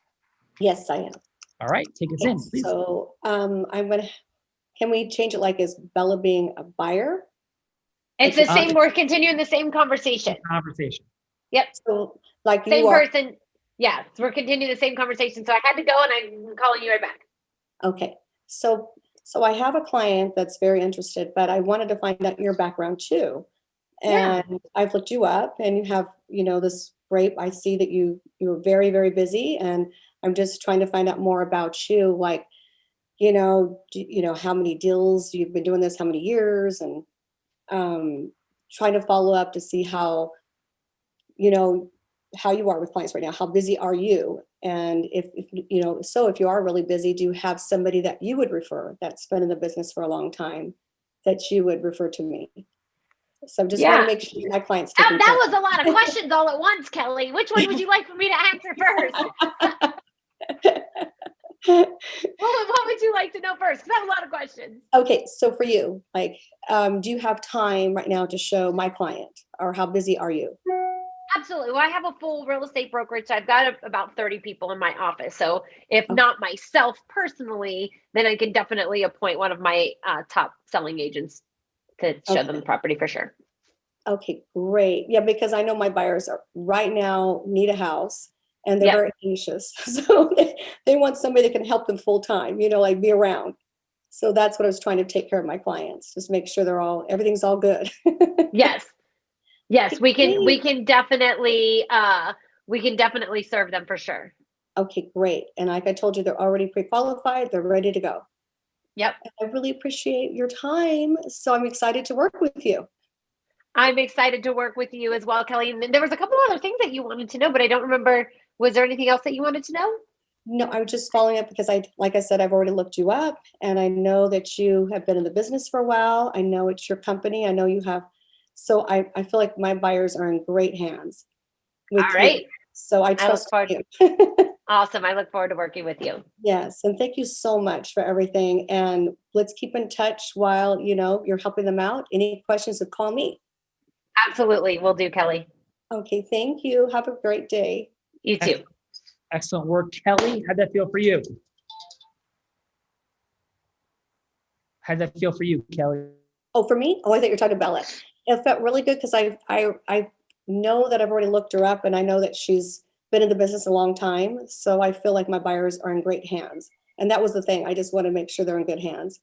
C: Yes, I am.
A: All right, take us in, please.
C: So can we change it like, is Bella being a buyer?
E: It's the same, we're continuing the same conversation. Yep.
C: So like
E: same
C: you are.
E: Person. Yeah, so we're continuing the same conversation. So I had to go, and I'm calling you right back. Okay.
C: So I have a client that's very interested, but I wanted to find out your background too. And yeah. I've looked you up, and you have, this great, I see that you're very, very busy, and I'm just trying to find out more about you. Like, how many deals you've been doing this, how many years, and trying to follow up to see how you are with clients right now. How busy are you? And if you are really busy, do you have somebody that you would refer that's been in the business for a long time that you would refer to me? So just want to make sure my clients.
E: That was a lot of questions all at once, Kelly. Which one would you like for me to answer first? What would you like to know first? Because I have a lot of questions.
C: Okay, so for you, do you have time right now to show my client, or how busy are you?
E: Absolutely. Well, I have a full real estate brokerage. I've got about 30 people in my office. So if not myself personally, then I can definitely appoint one of my top selling agents to show them the property for sure.
C: Okay, great. Yeah, because I know my buyers are right now need a house, and they're very anxious. So they want somebody that can help them full time, be around. So that's what I was trying to take care of my clients, just make sure everything's all good.
E: Yes. Yes, we
C: Great.
E: can definitely serve them for sure.
C: Okay, great. And like I told you, they're already pre-qualified. They're ready to go.
E: Yep.
C: I really appreciate your time. So I'm excited to work with you.
E: I'm excited to work with you as well, Kelly. And there was a couple other things that you wanted to know, but I don't remember. Was there anything else that you wanted to know?
C: No, I was just following up because like I said, I've already looked you up and I know that you have been in the business for a while. I know it's your company. I know you have. So I feel like my buyers are in great hands with
E: All right.
C: you. So I
E: I look
C: trust
E: forward.
C: you.
E: Awesome. I look forward to working with you.
C: Yes. And thank you so much for everything. And let's keep in touch while, you're helping them out. Any questions, would call me.
E: Absolutely. Will do, Kelly.
C: Okay. Thank you. Have a great day.
E: You too.
A: Excellent work, Kelly. How'd that feel for you? How'd that feel for you, Kelly?
C: Oh, for me? Oh, I thought you were talking about Bella. It felt really good because I know that I've already looked her up and I know that she's been in the business a long time. So I feel like my buyers are in great hands. And that was the thing. I just want to make sure they're in good hands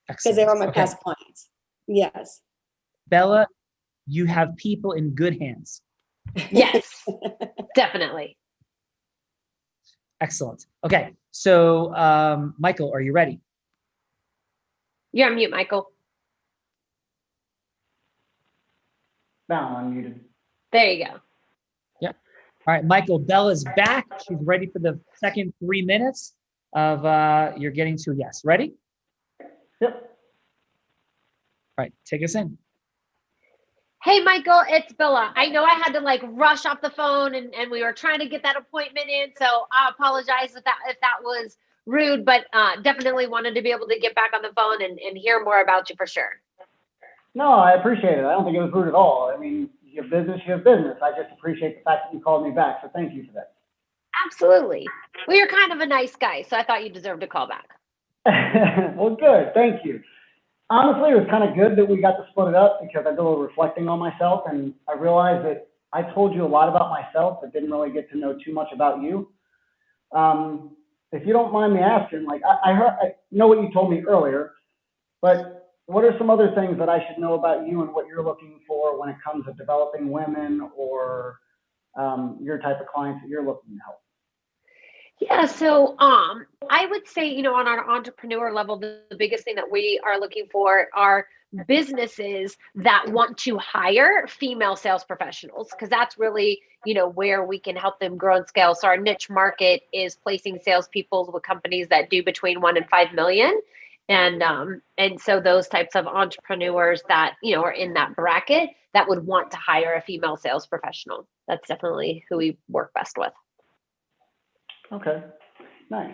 C: because they are my
A: Okay.
C: past clients. Yes.
A: Bella, you have people in good hands.
E: Yes, definitely.
A: Excellent. Okay. So, Michael, are you ready?
E: You're on mute, Michael.
F: Now I'm unmuted.
E: There you go.
A: Yep. All right, Michael, Bella's back. She's ready for the second 3 minutes of you're getting to yes. Ready?
F: Yep.
A: All right, take us in.
E: Hey, Michael, it's Bella. I know I had to rush off the phone and we were trying to get that appointment in. So I apologize if that was rude, but definitely wanted to be able to get back on the phone and hear more about you for sure.
F: No, I appreciate it. I don't think it was rude at all. I mean, you have business, you have business. I just appreciate the fact that you called me back. So thank you for that.
E: Absolutely. Well, you're kind of a nice guy, so I thought you deserved a call back.
F: Well, good. Thank you. Honestly, it was kind of good that we got to split it up because I did a little reflecting on myself and I realized that I told you a lot about myself, but didn't really get to know too much about you. If you don't mind me asking, I know what you told me earlier, but what are some other things that I should know about you and what you're looking for when it comes to developing women or your type of clients that you're looking to help?
E: Yeah, so I would say, on our entrepreneur level, the biggest thing that we are looking for are businesses that want to hire female sales professionals, because that's really, where we can help them grow and scale. So our niche market is placing salespeople with companies that do between 1 and 5 million. And so those types of entrepreneurs that, are in that bracket that would want to hire a female sales professional. That's definitely who we work best with.
F: Okay, nice.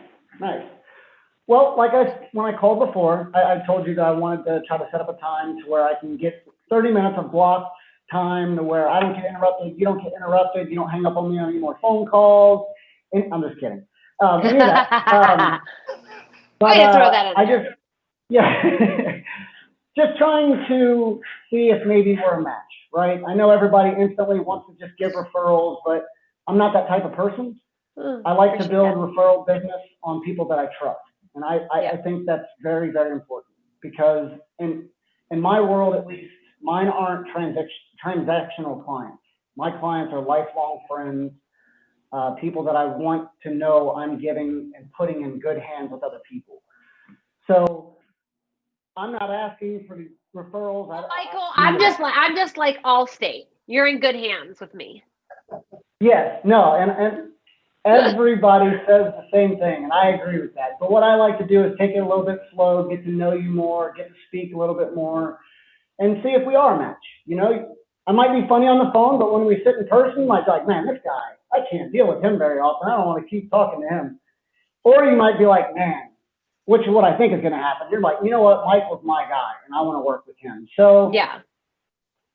F: Well, when I called before, I told you that I wanted to try to set up a time to where I can get 30 minutes of blocked time to where I don't get interrupted, you don't get interrupted, you don't hang up on me on any more phone calls. I'm just kidding. Any of that. But
E: Way to throw that in there.
F: Just trying to see if maybe we're a match, right? I know everybody instantly wants to just give referrals, but I'm not that type of person. I like to build referral business on people that I trust. And I think that's very, very important because in my world, at least, mine aren't transactional clients. My clients are lifelong friends, people that I want to know I'm giving and putting in good hands with other people. So I'm not asking for the referrals.
E: Michael, I'm just like Allstate. You're in good hands with me.
F: Yes, no, and everybody says the same thing, and I agree with that. But what I like to do is take it a little bit slow, get to know you more, get to speak a little bit more, and see if we are a match. I might be funny on the phone, but when we sit in person, I'm like, man, this guy, I can't deal with him very often. I don't want to keep talking to him. Or you might be like, man, which is what I think is going to happen. You're like, you know what, Michael's my guy, and I want to work with him. So
E: yeah.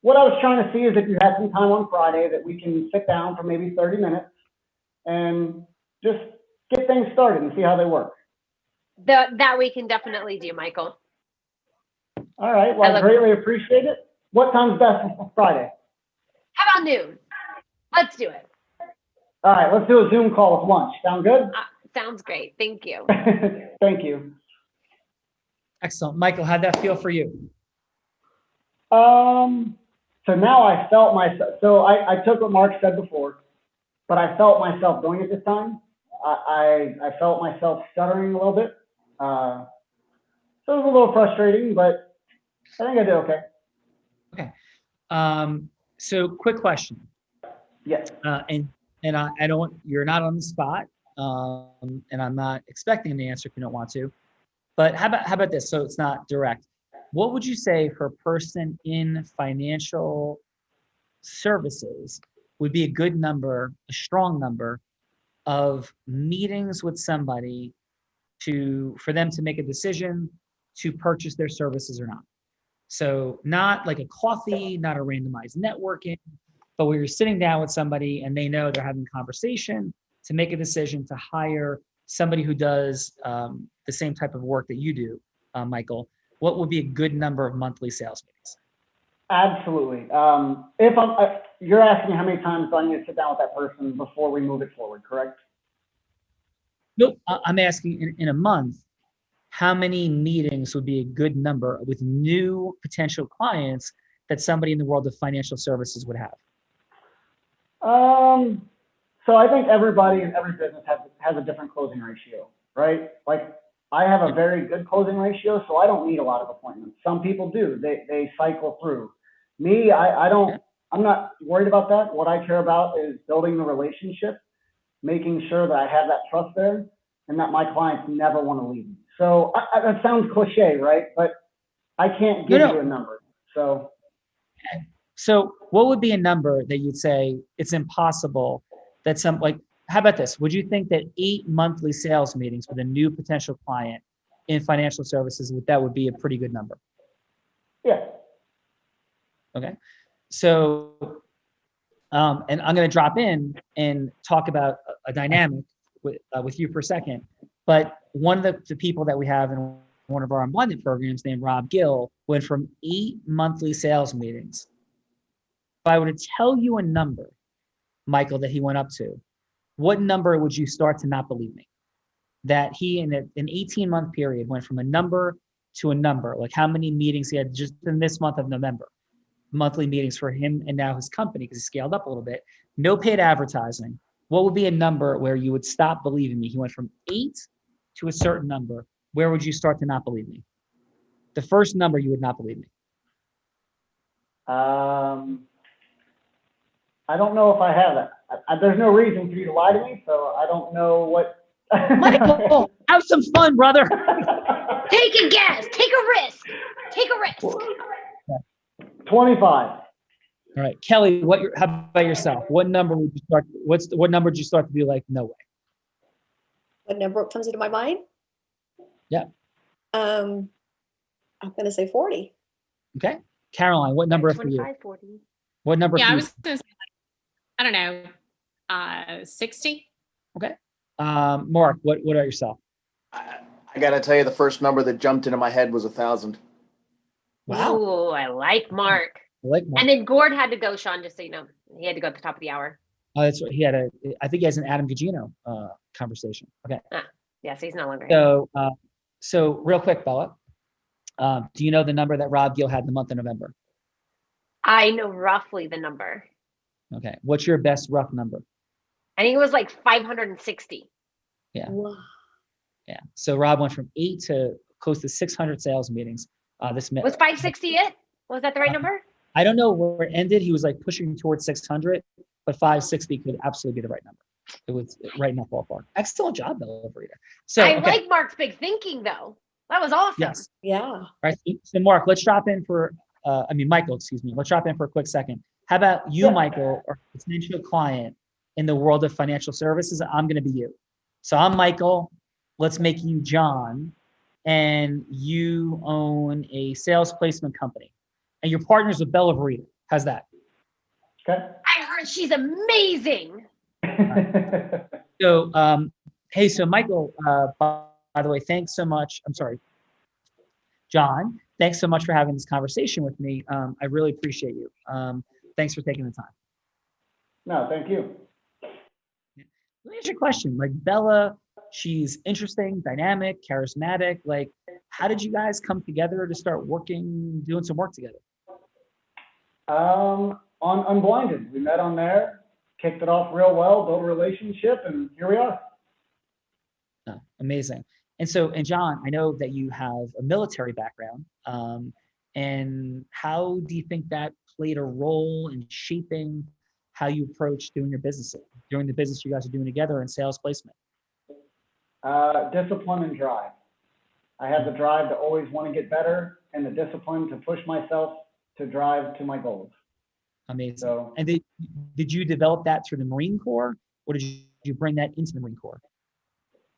F: What I was trying to see is if you had some time on Friday that we can sit down for maybe 30 minutes and just get things started and see how they work.
E: That we can definitely do, Michael.
F: All right. Well, I greatly appreciate it. What time's best for Friday?
E: How about noon? Let's do it.
F: All right. Let's do a Zoom call with lunch. Sound good?
E: Sounds great. Thank you.
F: Thank you.
A: Excellent. Michael, how'd that feel for you?
F: So now I felt myself, so I took what Mark said before, but I felt myself doing it this time. I felt myself stuttering a little bit. So it was a little frustrating, but I think I did okay.
A: Okay. So quick question.
F: Yes.
A: And I don't, you're not on the spot. And I'm not expecting the answer if you don't want to. But how about this? So it's not direct. What would you say for a person in financial services would be a good number, a strong number of meetings with somebody for them to make a decision to purchase their services or not? So not like a coffee, not a randomized networking, but where you're sitting down with somebody and they know they're having a conversation to make a decision to hire somebody who does the same type of work that you do, Michael. What would be a good number of monthly sales meetings?
F: Absolutely. You're asking how many times do I need to sit down with that person before we move it forward, correct?
A: Nope. I'm asking in a month, how many meetings would be a good number with new potential clients that somebody in the world of financial services would have?
F: So I think everybody in every business has a different closing ratio, right? Like I have a very good closing ratio, so I don't need a lot of appointments. Some people do. They cycle through. Me, I don't. I'm not worried about that. What I care about is building the relationship, making sure that I have that trust there, and that my clients never want to leave me. So that sounds cliche, right? But I can't give you a number.
A: So what would be a number that you'd say it's impossible that how about this? Would you think that 8 monthly sales meetings with a new potential client in financial services, that would be a pretty good number?
F: Yeah.
A: Okay. So, and I'm going to drop in and talk about a dynamic with you for a second. But one of the people that we have in one of our unblinded programs named Rob Gill went from 8 monthly sales meetings. If I were to tell you a number, Michael, that he went up to, what number would you start to not believe me? That he, in an 18-month period, went from a number to a number, like how many meetings he had just in this month of November, monthly meetings for him and now his company, because he scaled up a little bit, no paid advertising. What would be a number where you would stop believing me? He went from 8 to a certain number. Where would you start to not believe me? The first number you would not believe me.
F: I don't know if I have that. There's no reason for you to lie to me, so I don't know what.
A: Michael, have some fun, brother.
E: Take a guess. Take a risk. Take a risk.
F: 25.
A: All right, Kelly. How about yourself? What number would you start? What number would you start to be like, no way?
C: What number comes into my mind?
A: Yeah.
C: I'm going to say 40.
A: Okay. Caroline, what number for you?
E: 40.
A: What number?
D: Yeah,
A: for
D: I
A: you?
D: was going to say, I don't know, 60.
A: Okay. Mark, what about yourself?
G: I got to tell you, the first number that jumped into my head was 1,000.
A: Wow.
E: Ooh, I like Mark.
A: I like Mark.
E: And then Gord had to go, Sean, just so you know. He had to go at the top of the hour.
A: Oh, that's right. I think he has an Adam Gugino conversation. Okay.
E: Yeah, so he's no longer here.
A: So real quick, Bella, do you know the number that Rob Gill had in the month of November?
E: I know roughly the number.
A: Okay. What's your best rough number?
E: I think it was like 560.
A: Yeah.
C: Wow.
A: Yeah. So Rob went from 8 to close to 600 sales meetings.
E: Was 560 it? Was that the right number?
A: I don't know where it ended. He was like pushing towards 600, but 560 could absolutely be the right number. It was right in that ballpark. Excellent job, Bella Verita. So
E: I like Mark's big thinking, though. That was awesome.
A: Yes.
C: Yeah.
A: All right. So Mark, let's drop in for, Michael, excuse me. Let's drop in for a quick second. How about you, Michael, or a potential client in the world of financial services? I'm going to be you. So I'm Michael. Let's make you John. And you own a sales placement company. And your partner's with Bella Verita. How's that?
F: Okay.
E: I heard she's amazing.
A: So, hey, so Michael, by the way, thanks so much. I'm sorry, John, thanks so much for having this conversation with me. I really appreciate you. Thanks for taking the time.
F: No, thank you.
A: Let me ask you a question. Like Bella, she's interesting, dynamic, charismatic. Like, how did you guys come together to start doing some work together?
F: On Unblinded, we met on there, kicked it off real well, built a relationship, and here we are.
A: Oh, amazing. And so, and John, I know that you have a military background. And how do you think that played a role in shaping how you approach doing the business you guys are doing together in sales placement?
F: Discipline and drive. I have the drive to always want to get better and the discipline to push myself to drive to my goals.
A: Amazing.
F: So,
A: And did you develop that through the Marine Corps, or did you bring that into the Marine Corps?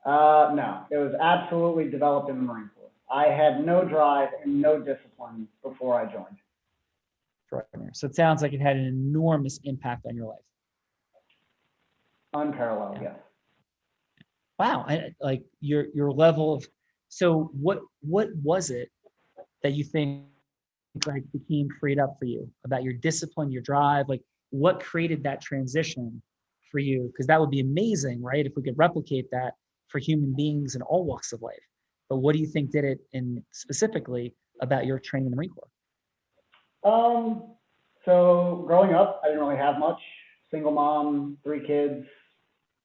F: no, it was absolutely developed in the Marine Corps. I had no drive and no discipline before I joined.
A: So it sounds like it had an enormous impact on your life.
F: Unparalleled,
A: Yeah.
F: yes.
A: Wow. Like your level of, so what was it that you think like became freed up for you about your discipline, your drive? Like what created that transition for you? Because that would be amazing, right? If we could replicate that for human beings in all walks of life. But what do you think did it in specifically about your training in the Marine Corps?
F: So growing up, I didn't really have much. Single mom, 3 kids,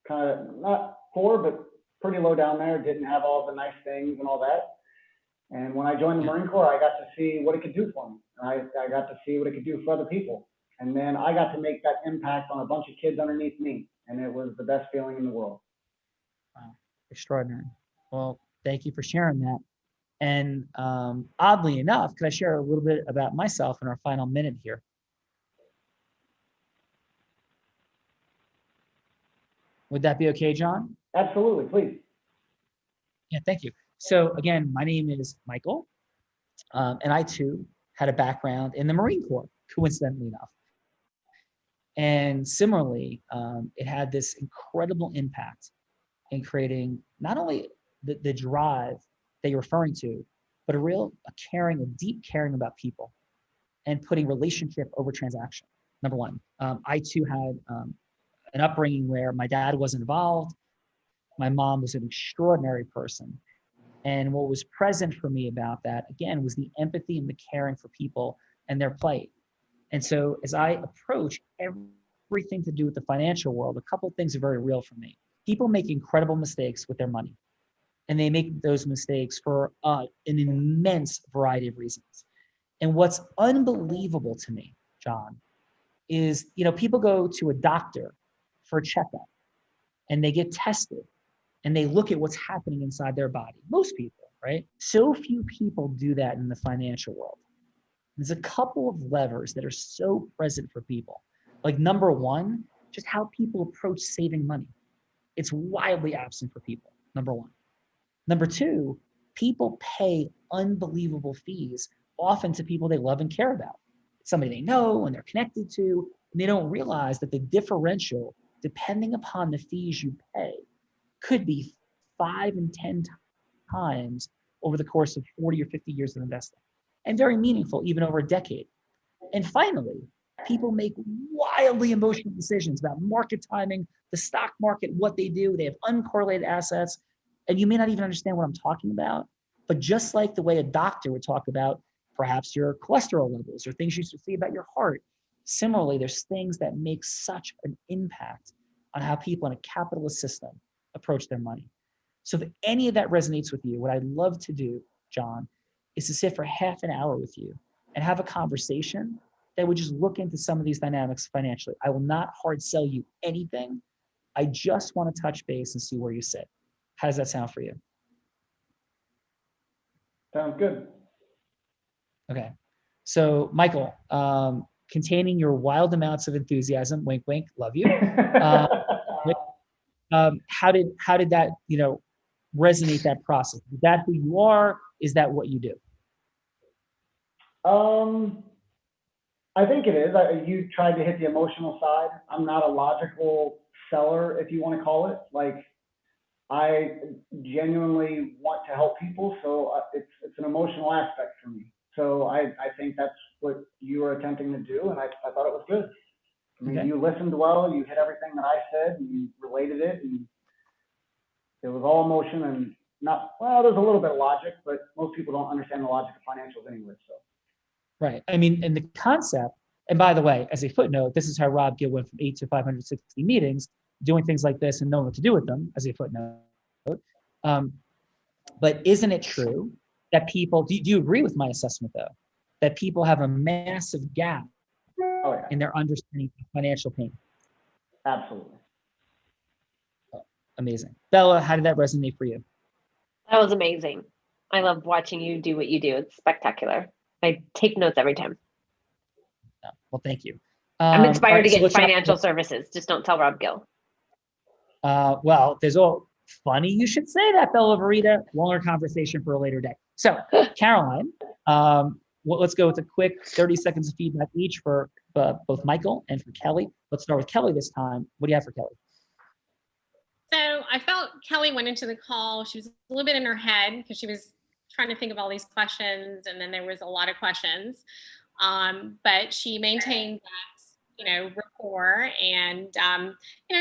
F: kind of not poor, but pretty low down there. Didn't have all the nice things and all that. And when I joined the Marine Corps, I got to see what it could do for me. I got to see what it could do for other people. And then I got to make that impact on a bunch of kids underneath me. And it was the best feeling in the world.
A: Wow, extraordinary. Well, thank you for sharing that. And oddly enough, could I share a little bit about myself in our final minute here? Would that be okay, John?
F: Absolutely, please.
A: Yeah, thank you. So again, my name is Michael, and I too had a background in the Marine Corps, coincidentally enough. And similarly, it had this incredible impact in creating not only the drive that you're referring to, but a deep caring about people and putting relationship over transaction. Number one, I too had an upbringing where my dad wasn't involved. My mom was an extraordinary person. And what was present for me about that, again, was the empathy and the caring for people and their plight. And so as I approach everything to do with the financial world, a couple of things are very real for me. People make incredible mistakes with their money. And they make those mistakes for an immense variety of reasons. And what's unbelievable to me, John, is, people go to a doctor for a checkup and they get tested and they look at what's happening inside their body. Most people, right? So few people do that in the financial world. There's a couple of levers that are so present for people. Like number one, just how people approach saving money. It's wildly absent for people, number one. Number two, people pay unbelievable fees, often to people they love and care about. Somebody they know and they're connected to, and they don't realize that the differential, depending upon the fees you pay, could be 5 and 10 times over the course of 40 or 50 years of investing, and very meaningful even over a decade. And finally, people make wildly emotional decisions about market timing, the stock market, what they do. They have uncorrelated assets, and you may not even understand what I'm talking about. But just like the way a doctor would talk about perhaps your cholesterol levels or things you should see about your heart, similarly, there's things that make such an impact on how people in a capitalist system approach their money. So if any of that resonates with you, what I'd love to do, John, is to sit for half an hour with you and have a conversation that would just look into some of these dynamics financially. I will not hard sell you anything. I just want to touch base and see where you sit. How does that sound for you?
F: Sounds good.
A: Okay. So Michael, containing your wild amounts of enthusiasm, wink, wink, love you. How did that, resonate, that process? Is that who you are? Is that what you do?
F: I think it is. You tried to hit the emotional side. I'm not a logical seller, if you want to call it. Like, I genuinely want to help people, so it's an emotional aspect for me. So I think that's what you were attempting to do, and I thought it was good. I mean, You listened well, you hit everything that I said, and you related it, and it was all emotion, and there's a little bit of logic, but most people don't understand the logic of financials anyway. So.
A: Right. I mean, and the concept, and by the way, as a footnote, this is how Rob Gill went from 8 to 560 meetings, doing things like this and knowing what to do with them, as a footnote. But isn't it true that people, do you agree with my assessment though, that people have a massive gap in their understanding of financial pain?
F: Absolutely.
A: Amazing. Bella, how did that resonate for you?
E: That was amazing. I love watching you do what you do. It's spectacular. I take notes every time.
A: Well, thank you.
E: I'm inspired to get
A: let's
E: financial services. Just don't tell Rob Gill.
A: Well, there's all funny. You should say that, Bella Verita. Longer conversation for a later day. So, Caroline, let's go with a quick 30 seconds of feedback each for both Michael and for Kelly. Let's start with Kelly this time. What do you have for Kelly?
D: So I felt Kelly went into the call. She was a little bit in her head because she was trying to think of all these questions, and then there was a lot of questions. But she maintained that, rapport, and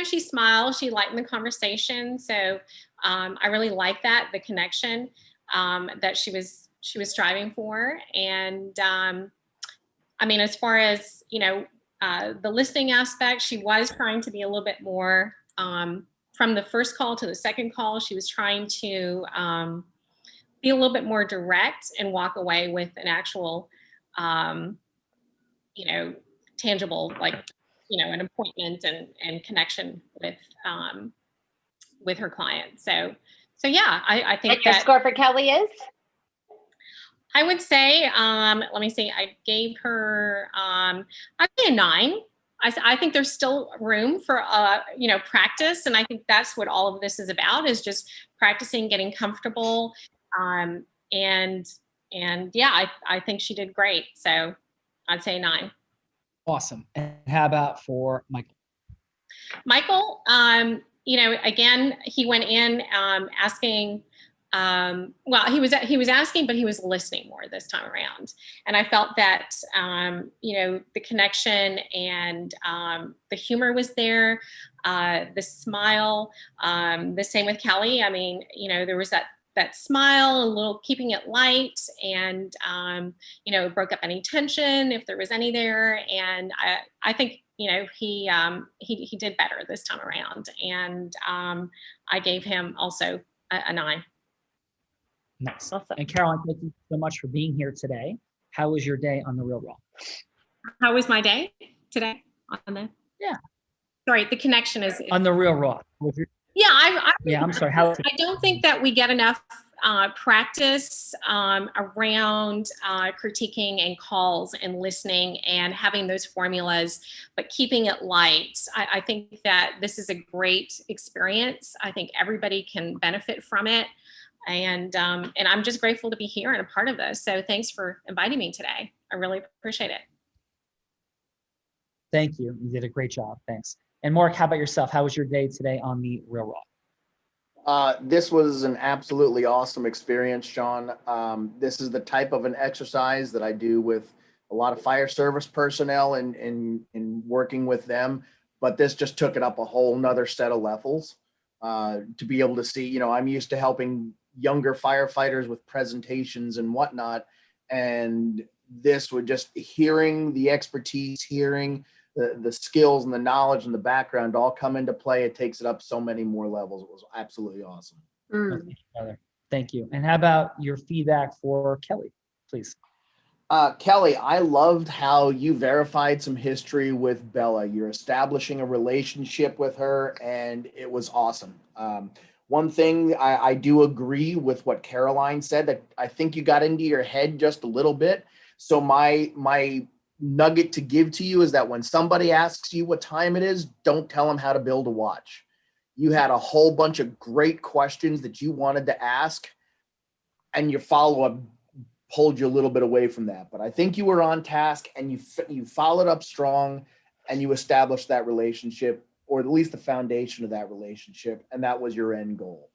D: she smiled. She lightened the conversation. So I really like that, the connection that she was striving for. And I mean, as far as the listening aspect, she was trying to be a little bit more. From the first call to the second call, she was trying to be a little bit more direct and walk away with an actual, tangible, like, an appointment and connection with her client. So yeah, I think
E: and your score for Kelly is?
D: I would say, let me see, I gave her, I'd say a 9. I think there's still room for, practice. And I think that's what all of this is about, is just practicing, getting comfortable. And yeah, I think she did great. So I'd say 9.
A: Awesome. And how about for Michael?
D: Michael, again, he went in asking, well, he was asking, but he was listening more this time around. And I felt that, the connection and the humor was there, the smile, the same with Kelly. I mean, there was that smile, a little keeping it light, and, broke up any tension if there was any there. And I think, he did better this time around. And I gave him also a 9.
A: Nice.
E: Awesome.
A: And Caroline, thank you so much for being here today. How was your day on the Real Raw?
D: How was my day today on the?
A: Yeah.
D: Sorry, the connection is
A: on the Real Raw.
D: Yeah,
A: I'm sorry.
D: I don't think that we get enough practice around critiquing and calls and listening and having those formulas, but keeping it light. I think that this is a great experience. I think everybody can benefit from it. And I'm just grateful to be here and a part of this. So thanks for inviting me today. I really appreciate it.
A: Thank you. You did a great job. Thanks. And Mark, how about yourself? How was your day today on the Real Raw?
G: This was an absolutely awesome experience, Sean. This is the type of an exercise that I do with a lot of fire service personnel and working with them. But this just took it up a whole nother set of levels to be able to see, I'm used to helping younger firefighters with presentations and whatnot. And this would just hearing the expertise, hearing the skills and the knowledge and the background all come into play. It takes it up so many more levels. It was absolutely awesome.
A: Thank you. And how about your feedback for Kelly, please?
G: Kelly, I loved how you verified some history with Bella. You're establishing a relationship with her, and it was awesome. One thing I do agree with what Caroline said, that I think you got into your head just a little bit. So my nugget to give to you is that when somebody asks you what time it is, don't tell them how to build a watch. You had a whole bunch of great questions that you wanted to ask, and your follow-up pulled you a little bit away from that. But I think you were on task, and you followed up strong, and you established that relationship, or at least the foundation of that relationship, and that was your end goal.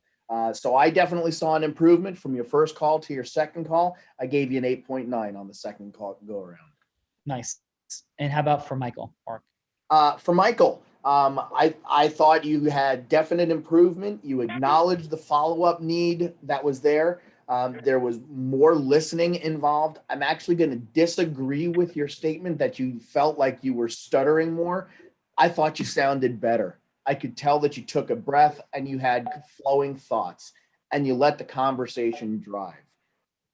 G: So I definitely saw an improvement from your first call to your second call. I gave you an 8.9 on the second call go around.
A: Nice. And how about for Michael?
G: For Michael, I thought you had definite improvement. You acknowledged the follow-up need that was there. There was more listening involved. I'm actually going to disagree with your statement that you felt like you were stuttering more. I thought you sounded better. I could tell that you took a breath and you had flowing thoughts and you let the conversation drive.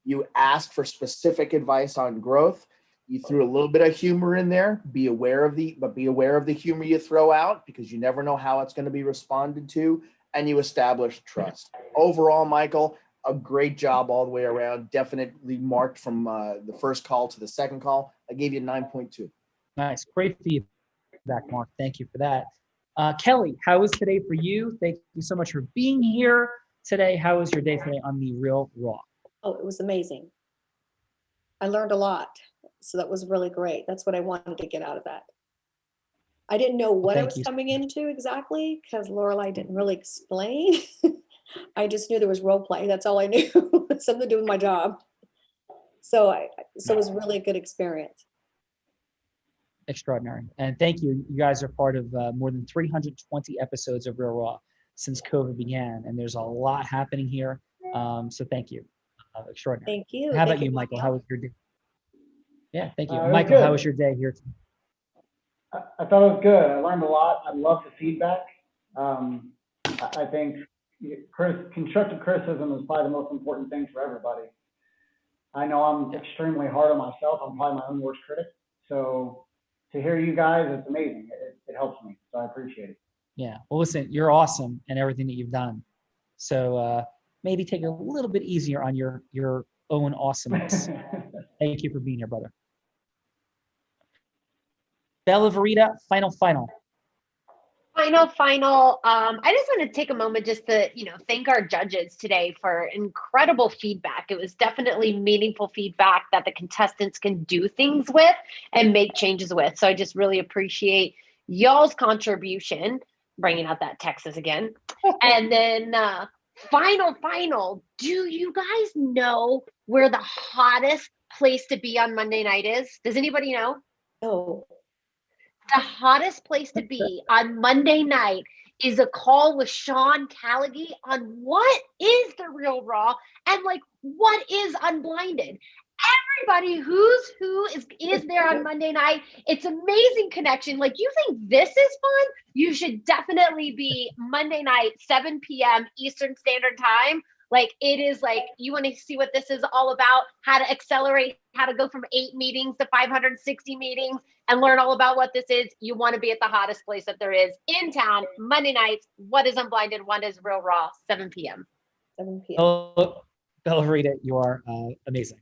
G: You asked for specific advice on growth. You threw a little bit of humor in there. Be aware of the humor you throw out, because you never know how it's going to be responded to. And you establish trust. Overall, Michael, a great job all the way around. Definitely marked from the first call to the second call. I gave you 9.2.
A: Nice. Great feedback, Mark. Thank you for that. Kelly, how was today for you? Thank you so much for being here today. How was your day today on the Real Raw?
C: Oh, it was amazing. I learned a lot. So that was really great. That's what I wanted to get out of that. I didn't know what I
A: thank
C: was
A: you.
C: coming into exactly because Lorelai didn't really explain. I just knew there was role play. That's all I knew. Something to do with my job. So it was really a good experience.
A: Extraordinary. And thank you. You guys are part of more than 320 episodes of Real Raw since COVID began. And there's a lot happening here. So thank you. Extraordinary.
C: Thank you.
A: How about
C: Thank
A: you, Michael? How was your day? Yeah, thank you.
F: It was
A: Michael,
F: good.
A: how was your day here?
F: I thought it was good. I learned a lot. I love the feedback. I think constructive criticism is probably the most important thing for everybody. I know I'm extremely hard on myself. I'm probably my own worst critic. So to hear you guys, it's amazing. It helps me. So I appreciate it.
A: Yeah. Well, listen, you're awesome in everything that you've done. So maybe take it a little bit easier on your own awesomeness. Thank you for being here, brother. Bella Verita, final.
E: Final. I just want to take a moment just to, thank our judges today for incredible feedback. It was definitely meaningful feedback that the contestants can do things with and make changes with. So I just really appreciate y'all's contribution, bringing out that Texas again. And then final, do you guys know where the hottest place to be on Monday night is? Does anybody know?
C: No.
E: The hottest place to be on Monday night is a call with Sean Callaghy on what is the Real Raw and what is Unblinded. Everybody who is there on Monday night. It's amazing connection. You think this is fun? You should definitely be Monday night, 7 p.m. Eastern Standard Time. It is you want to see what this is all about, how to accelerate, how to go from 8 meetings to 560 meetings and learn all about what this is. You want to be at the hottest place that there is in town, Monday nights. What is Unblinded? What is Real Raw? 7 p.m.
C: 7 p.m.
A: Oh, Bella Rita, you are amazing.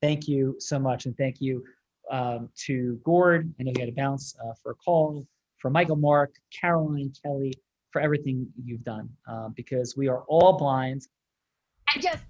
A: Thank you so much. And thank you to Gord. I know you had to bounce for a call, for Michael, Mark, Caroline, Kelly, for everything you've done, because we are all blind.
E: And just